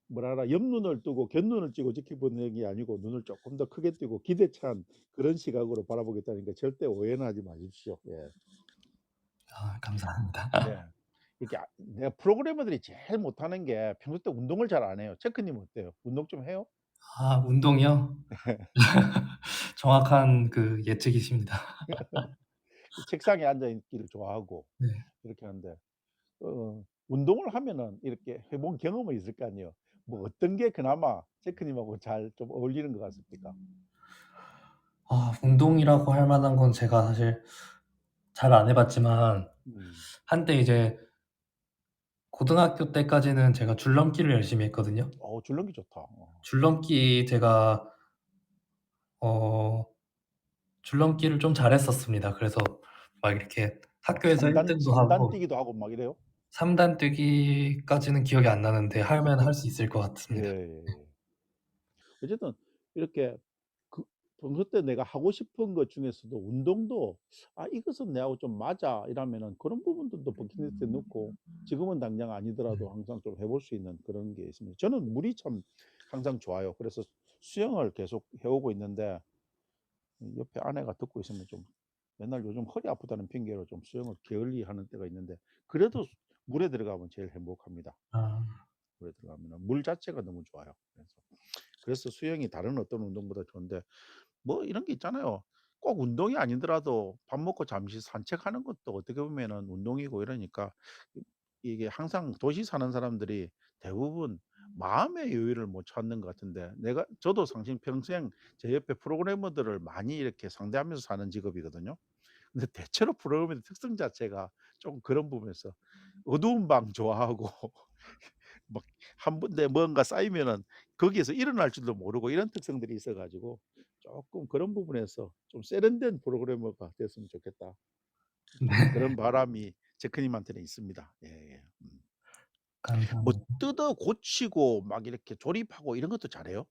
뭐라 옆눈을 뜨고 곁눈을 찌고 지켜보는 게 아니고 눈을 조금 더 크게 뜨고 기대찬 그런 시각으로 바라보겠다니까 절대 오해는 하지 마십시오. 예. 아 감사합니다. 네. 이렇게 내가 프로그래머들이 제일 못하는 게 평소 때 운동을 잘 안 해요. 체크님은 어때요? 운동 좀 해요? 아 운동이요? 정확한 그 예측이십니다. 책상에 앉아 있기를 좋아하고 네. 이렇게 하는데 운동을 하면은 이렇게 해본 경험은 있을 거 아니에요. 뭐 어떤 게 그나마 체크님하고 잘 좀 어울리는 것 같습니까? 아 운동이라고 할 만한 건 제가 사실 잘 안 해 봤지만 음. 한때 이제 고등학교 때까지는 제가 줄넘기를 열심히 했거든요. 줄넘기 좋다. 줄넘기 제가 어 줄넘기를 좀 잘했었습니다. 그래서 막 이렇게 막 학교에서 1 등도 3단 하고 뛰기도 하고 막 이래요? 3단 뛰기까지는 기억이 안 나는데 하면 할 수 있을 것 같습니다. 예예예. 어쨌든 이렇게 그 평소 때 내가 하고 싶은 것 중에서도 운동도 '아 이것은 내하고 좀 맞아.' 이러면은 그런 부분들도 버킷리스트에 넣고 지금은 당장 아니더라도 항상 좀 해볼 수 있는 그런 게 있습니다. 저는 물이 참 항상 좋아요. 그래서 수영을 계속 해 오고 있는데 옆에 아내가 듣고 있으면 좀 맨날 요즘 허리 아프다는 핑계로 좀 수영을 게을리 하는 때가 있는데 그래도 물에 들어가면 제일 행복합니다. 아 물에 들어가면은 물 자체가 너무 좋아요. 그래서 수영이 다른 어떤 운동보다 좋은데 뭐 이런 게 있잖아요. 꼭 운동이 아니더라도 밥 먹고 잠시 산책하는 것도 어떻게 보면은 운동이고 이러니까 이 이게 항상 도시 사는 사람들이 대부분 마음의 여유를 못 찾는 것 같은데 저도 사실 평생 제 옆에 프로그래머들을 많이 이렇게 상대하면서 사는 직업이거든요. 근데 대체로 프로그래머의 특성 자체가 좀 그런 부분에서 어두운 방 좋아하고 막 한 군데 뭔가 쌓이면은 거기에서 일어날 줄도 모르고 이런 특성들이 있어 가지고 쪼끔 그런 부분에서 좀 세련된 프로그래머가 됐으면 좋겠다. 좀 그런 네. 바람이 제크님한테는 있습니다. 예예. 뭐 감사합니다. 뜯어 고치고 막 이렇게 조립하고 이런 것도 잘해요?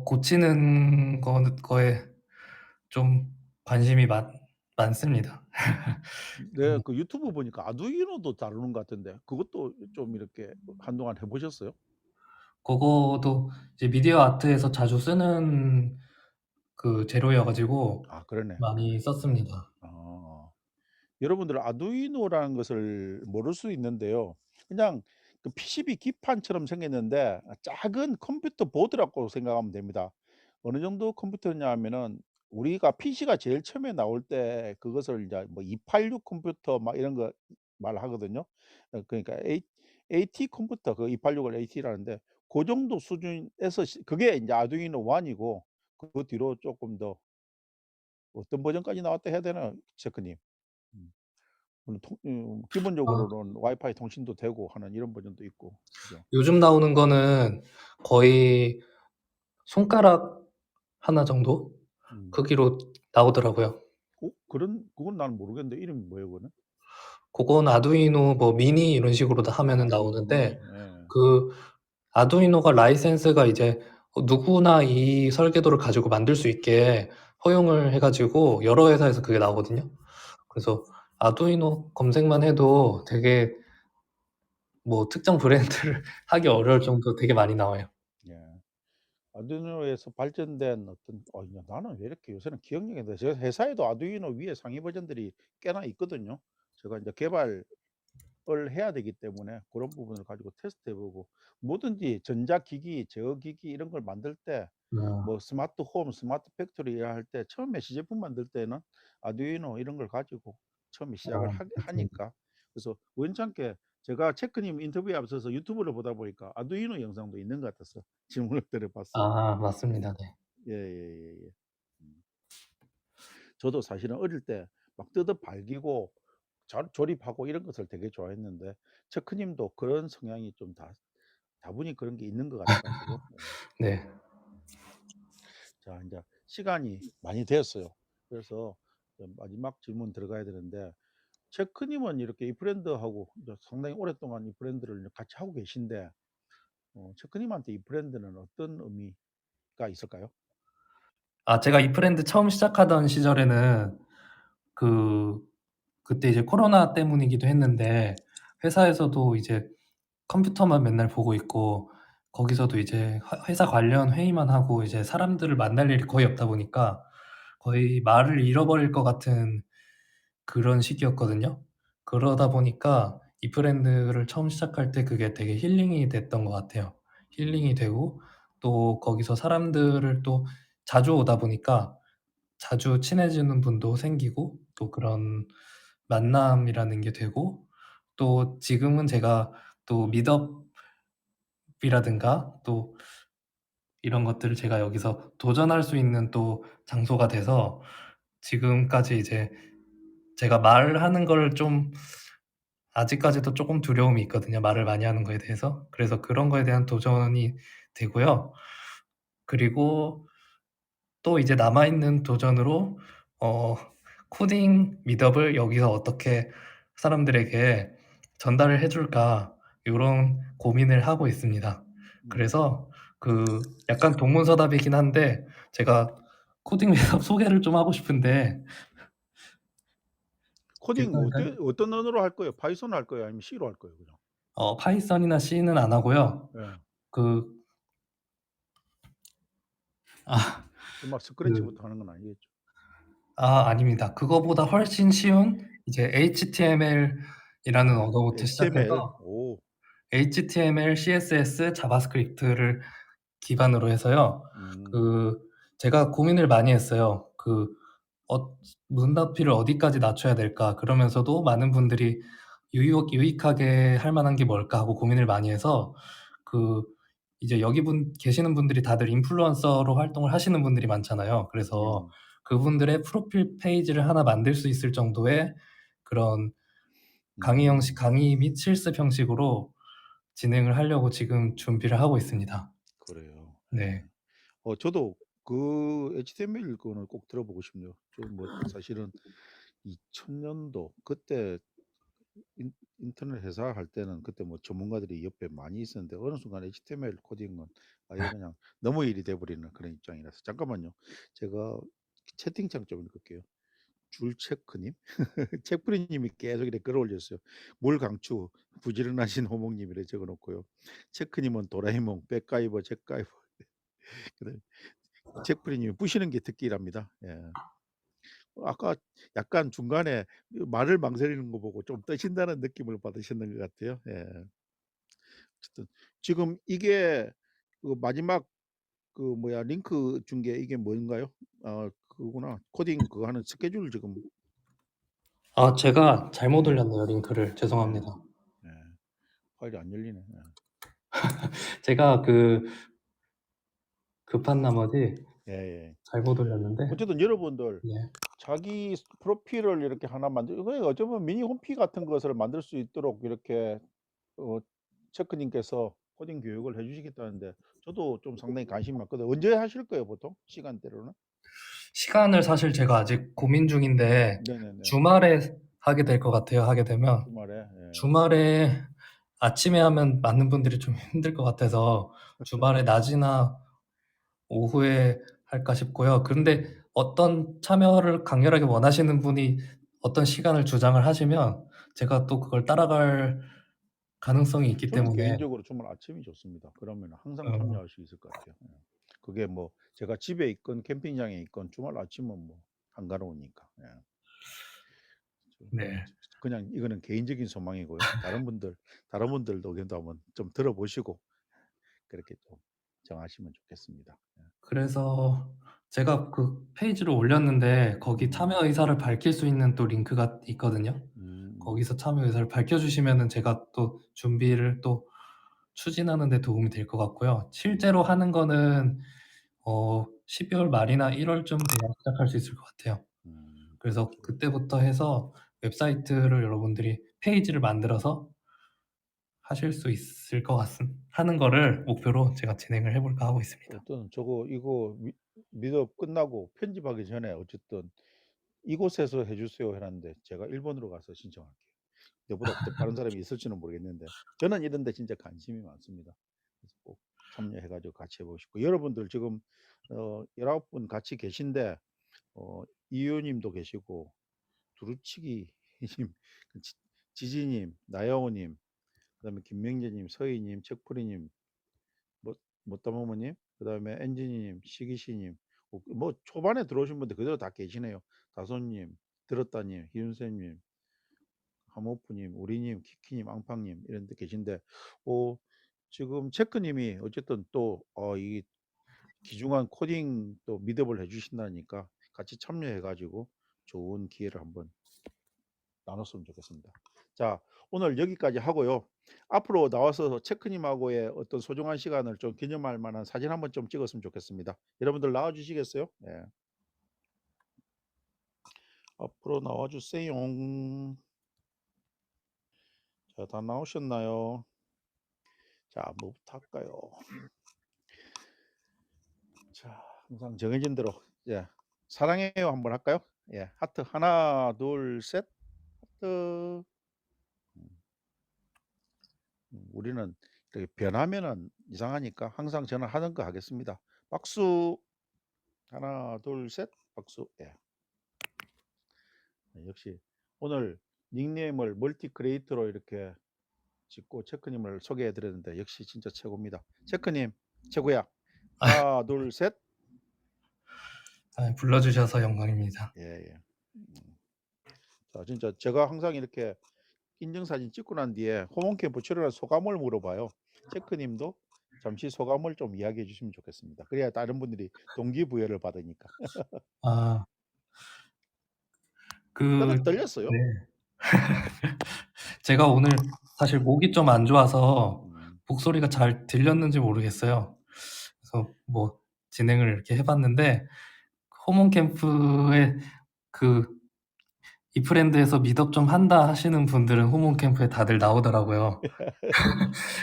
고치는 거에 좀 관심이 많습니다. 네. 그 유튜브 보니까 아두이노도 다루는 것 같던데 그것도 좀 이렇게 한동안 해 보셨어요? 고거도 이제 미디어 아트에서 자주 쓰는 그 재료여 가지고 아 그러네, 그러네. 많이 썼습니다. 아. 여러분들 아두이노라는 것을 모를 수 있는데요. 그냥 그 PCB 기판처럼 생겼는데 작은 컴퓨터 보드라고 생각하면 됩니다. 어느 정도 컴퓨터냐 하면은 우리가 PC가 제일 처음에 나올 때 그것을 이제 뭐 286 컴퓨터 막 이런 거 말하거든요. 그러니까 AT 컴퓨터 그 286을 AT라는데 그 정도 수준에서 그게 이제 아두이노 1 이고 그 뒤로 조금 더 어떤 버전까지 나왔다 해야 되나요? 체크님? 물론 아 기본적으로는 와이파이 통신도 되고 하는 이런 버전도 있고. 그죠? 요즘 나오는 거는 거의 손가락 하나 정도 음. 크기로 나오더라고요. 그건 나는 모르겠는데 이름이 뭐예요 그거는? 고건 아두이노 뭐 미니 이런 식으로 다 하면은 아두이노 나오는데 미니. 예. 그 아두이노가 라이센스가 이제 누구나 이 설계도를 가지고 만들 수 있게 허용을 해 가지고 여러 회사에서 그게 나오거든요. 그래서 아두이노 검색만 해도 되게 뭐 특정 브랜드를 하기 어려울 정도로 되게 많이 나와요. 예. 아두이노에서 발전된 어떤 야 나는 왜 이렇게 요새는 기억력이 안 나. 제 회사에도 아두이노 위에 상위 버전들이 꽤나 있거든요. 제가 인제 개발을 해야 되기 때문에 고런 부분을 가지고 테스트해 보고 뭐든지 전자기기, 제어기기 이런 걸 만들 때 아 뭐 스마트 홈, 스마트 팩토리 할 때 처음에 시제품 만들 때는 아두이노 이런 걸 가지고 처음에 시작을 맞습니다. 하니까 그래서 우연찮게 제가 체크님 인터뷰에 앞서서 유튜브를 보다 보니까 아두이노 영상도 있는 것 같아서 질문을 드려 봤어요. 아 맞습니다. 네. 예예예예. 음. 저도 사실은 어릴 때 막 뜯어 발기고 조립하고 이런 것을 되게 좋아했는데 체크님도 그런 성향이 좀 다분히 그런 게 있는 것 같아 가지고 예. 네. 자 인제 시간이 많이 되었어요. 그래서 마지막 질문 들어가야 되는데 체크님은 이렇게 이 브랜드하고 이제 상당히 오랫동안 이 브랜드를 같이 하고 계신데 체크님한테 이 브랜드는 어떤 의미가 있을까요? 아 제가 이 브랜드 처음 시작하던 시절에는 그 그때 이제 코로나 때문이기도 했는데 회사에서도 이제 컴퓨터만 맨날 보고 있고 거기서도 이제 회사 관련 회의만 하고 이제 사람들을 만날 일이 거의 없다 보니까 거의 말을 잃어버릴 것 같은 그런 시기였거든요. 그러다 보니까 이 브랜드를 처음 시작할 때 그게 되게 힐링이 됐던 것 같아요. 힐링이 음. 되고 또 거기서 사람들을 또 자주 오다 보니까 자주 친해지는 분도 생기고 또 그런 만남이라는 게 되고 또 지금은 제가 또 미트업이라든가 또 이런 것들을 제가 여기서 도전할 수 있는 또 장소가 돼서 지금까지 이제 제가 말하는 걸 좀 아직까지도 쪼끔 두려움이 있거든요, 말을 많이 하는 거에 대해서. 그래서 그런 거에 대한 도전이 되고요. 그리고 또 이제 남아 있는 도전으로 어 코딩 미덕을 여기서 어떻게 사람들에게 전달을 해 줄까 요런 고민을 하고 있습니다. 음. 그래서 그 약간 동문서답이긴 한데 제가 코딩 미덕 소개를 좀 하고 싶은데 코딩 괜찮을까요? 어떤 언어로 할 거예요? 파이썬 할 거예요? 아니면 C로 할 거예요 그냥? 파이썬이나 C는 안 하고요. 예. 그 아 막 그 스크래치부터 하는 건 아니겠죠? 아닙니다. 그거보다 훨씬 쉬운 이제 HTML이라는 아 언어부터 시작해서 HTML. 오. HTML, CSS, 자바스크립트를 기반으로 해서요. 음. 그 제가 고민을 많이 했어요. 어 '문답비를 어디까지 낮춰야 될까?' 그러면서도 많은 분들이 유익하게 할 만한 게 뭘까 하고 고민을 많이 해서 그 이제 여기 계시는 분들이 다들 인플루언서로 활동을 하시는 분들이 많잖아요. 그래서 음. 그분들의 프로필 페이지를 하나 만들 수 있을 정도의 그런 음. 강의 및 실습 형식으로 진행을 하려고 지금 준비를 하고 있습니다. 그래요. 예. 네. 저도 그 HTML 거는 꼭 들어보고 싶네요. 저 뭐 사실은 2000 년도 그때 인터넷 회사 할 때는 그때 뭐 전문가들이 옆에 많이 있었는데 어느 순간 HTML 코딩은 아예 그냥 너무 일이 돼 버리는 그런 입장이라서 잠깐만요. 제가 채팅창 좀 읽을게요. 줄체크님, 책프리님이 계속 이렇게 글 올렸어요. "물 강추, 부지런하신 호몽님." 이렇게 적어 놓고요. 체크님은 도라에몽, 백가이버, 잭가이버. 그다음에 책프리님이 "부시는 게 특기랍니다." 예. 아까 약간 중간에 말을 망설이는 거 보고 좀 떠신다는 느낌을 받으셨는 것 같아요. 예. 어쨌든 지금 이게 그 마지막 그 뭐야 링크 준 게 이게 뭔가요? 아 그거구나. 코딩 그거 하는 스케줄 지금. 제가 잘못 예. 올렸네요, 링크를. 예. 죄송합니다. 예. 파일이 안 열리네. 예. 제가 급한 나머지 예예. 잘못 올렸는데 어쨌든 여러분들 네. 자기 프로필을 이렇게 하나 만들 그게 어쩌면 미니 홈피 같은 것을 만들 수 있도록 이렇게 어 체크님께서 코딩 교육을 해 주시겠다는데 저도 좀 상당히 관심이 많거든요. 언제 하실 거예요 보통 시간대로는? 시간을 사실 제가 아직 고민 중인데 네네네. 주말에 하게 될 것 같아요, 하게 되면. 주말에. 예. 주말에 아침에 하면 많은 분들이 좀 힘들 것 같아서 주말에 낮이나 오후에 할까 싶고요. 그런데 어떤 참여를 강렬하게 원하시는 분이 어떤 시간을 주장을 하시면 제가 또 그걸 따라갈 가능성이 있기 저는 때문에 개인적으로 주말 아침이 좋습니다. 그러면 항상 어 참여할 수 있을 것 같아요. 예. 그게 뭐 제가 집에 있건 캠핑장에 있건 주말 아침은 뭐 한가로우니까. 예. 저 네. 그냥 이거는 개인적인 소망이고요. 다른 분들도 의견도 한번 좀 들어보시고 그렇게 좀 정하시면 좋겠습니다. 예. 그래서 제가 그 페이지를 올렸는데 거기 음. 참여 의사를 밝힐 수 있는 또 링크가 있거든요. 음. 거기서 참여 의사를 밝혀 주시면은 제가 또 준비를 또 추진하는 데 도움이 될 것 같고요. 실제로 음. 하는 거는 12월 말이나 1 월쯤 돼야 시작할 수 있을 것 같아요. 그래서 그렇게. 그때부터 해서 웹사이트를 여러분들이 페이지를 만들어서 하실 수 있을 것 같은 하는 거를 목표로 제가 진행을 해 볼까 하고 있습니다. 어떤 저거 이거 미드업 끝나고 편집하기 전에 어쨌든 "이곳에서 해 주세요." 해 놨는데 제가 일본으로 가서 신청할게요. 저보다 더 빠른 사람이 있을지는 모르겠는데 저는 이런 데 진짜 관심이 많습니다. 그래서 꼭 참여해 가지고 같이 해 보고 싶고 여러분들 지금 19분 같이 계신데 이유 님도 계시고 두루치기 님, 그 지지 님, 나영호 님, 그다음에 김명재 님, 서희 님, 책풀이 님, 뭐 못다모모 님, 그다음에 엔지니 님, 시기시 님, 뭐 초반에 들어오신 분들 그대로 다 계시네요. 다솜 님, 들었다 님, 희윤쌤 님, 하모프 님, 우리 님, 키키 님, 앙팡 님 이런 데 계신데 어 지금 체크 님이 어쨌든 또 이 귀중한 코딩 또 미드업을 해 주신다니까 같이 참여해 가지고 좋은 기회를 한번 나눴으면 좋겠습니다. 자, 오늘 여기까지 하고요. 앞으로 나와서 체크님하고의 어떤 소중한 시간을 좀 기념할 만한 사진 한번 좀 찍었으면 좋겠습니다. 여러분들 나와 주시겠어요? 네. 앞으로 나와 주세요. 자, 다 나오셨나요? 자, 뭐부터 할까요? 자, 항상 정해진 대로 예. 사랑해요 한번 할까요? 예. 하트 하나, 둘, 셋. 하트. 우리는 이렇게 변하면은 이상하니까 항상 저는 하던 거 하겠습니다. 박수. 하나, 둘, 셋. 박수. 예. 역시 오늘 닉네임을 멀티 크리에이터로 이렇게 짓고 체크님을 소개해 드렸는데 역시 진짜 최고입니다. 체크님 최고야. 하나, 둘, 셋. 아 불러 주셔서 영광입니다. 예. 자, 진짜 제가 항상 이렇게 인증사진 찍고 난 뒤에 호몽 캠프 출연한 소감을 물어봐요. 체크님도 잠시 소감을 좀 이야기해 주시면 좋겠습니다. 그래야 다른 분들이 동기부여를 받으니까. 아 그 떨렸어요? 네. 제가 오늘 사실 목이 좀 안 좋아서 음. 목소리가 잘 들렸는지 모르겠어요. 그래서 뭐 진행을 이렇게 해 봤는데 호몬 캠프에 그 "이프랜드에서 미드업 좀 한다." 하시는 분들은 호몬 캠프에 다들 나오더라고요.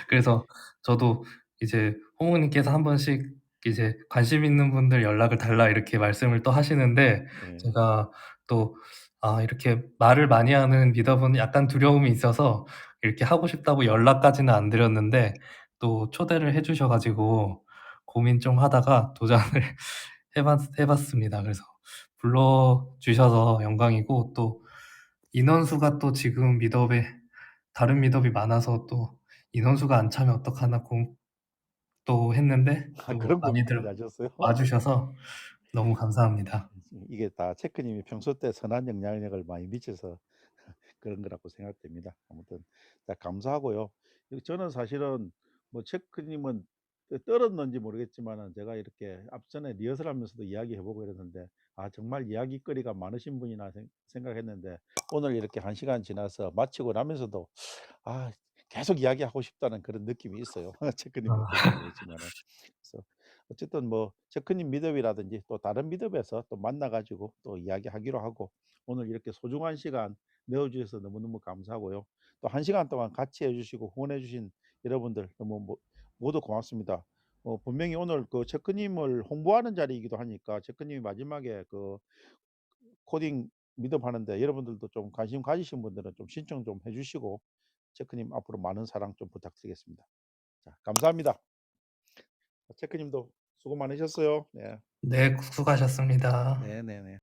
그래서 저도 이제 호모님께서 한 번씩 이제 "관심 있는 분들 연락을 달라." 이렇게 말씀을 또 하시는데 예. 제가 또 이렇게 말을 많이 하는 미더분 약간 두려움이 있어서 이렇게 하고 싶다고 연락까지는 안 드렸는데 또 초대를 해 주셔 가지고 고민 좀 하다가 도전을 해 봤습니다. 그래서 불러 주셔서 영광이고 또 인원수가 또 지금 미더업에 다른 미더업이 많아서 또 인원수가 안 차면 어떡하나 또 했는데 또 그런 고민까지 많이들 하셨어요? 와 주셔서 너무 감사합니다. 이게 다 체크님이 평소 때 선한 영향력을 많이 미쳐서 그런 거라고 생각됩니다. 아무튼 자 감사하고요. 저는 사실은 뭐 체크님은 떨었는지 모르겠지만은 제가 이렇게 앞전에 리허설하면서도 이야기해 보고 이랬는데 정말 이야깃거리가 많으신 분이나 생각했는데 오늘 이렇게 1시간 지나서 마치고 나면서도 계속 이야기하고 싶다는 그런 느낌이 있어요. 체크님 아 어떨지 모르겠지만은. 그래서 어쨌든 뭐 체크님 미덥이라든지 또 다른 미덥에서 또 만나 가지고 또 이야기하기로 하고, 오늘 이렇게 소중한 시간 내어 주셔서 너무너무 감사하고요. 또 1시간 동안 같이 해 주시고 후원해 주신 여러분들 너무 모두 고맙습니다. 분명히 오늘 그 체크님을 홍보하는 자리이기도 하니까 체크님이 마지막에 그 코딩 미덥 하는데 여러분들도 좀 관심 가지신 분들은 좀 신청 좀 해 주시고, 체크님 앞으로 많은 사랑 좀 부탁드리겠습니다. 자, 감사합니다. 체크님도 수고 많으셨어요. 네. 네, 수고하셨습니다. 네네네.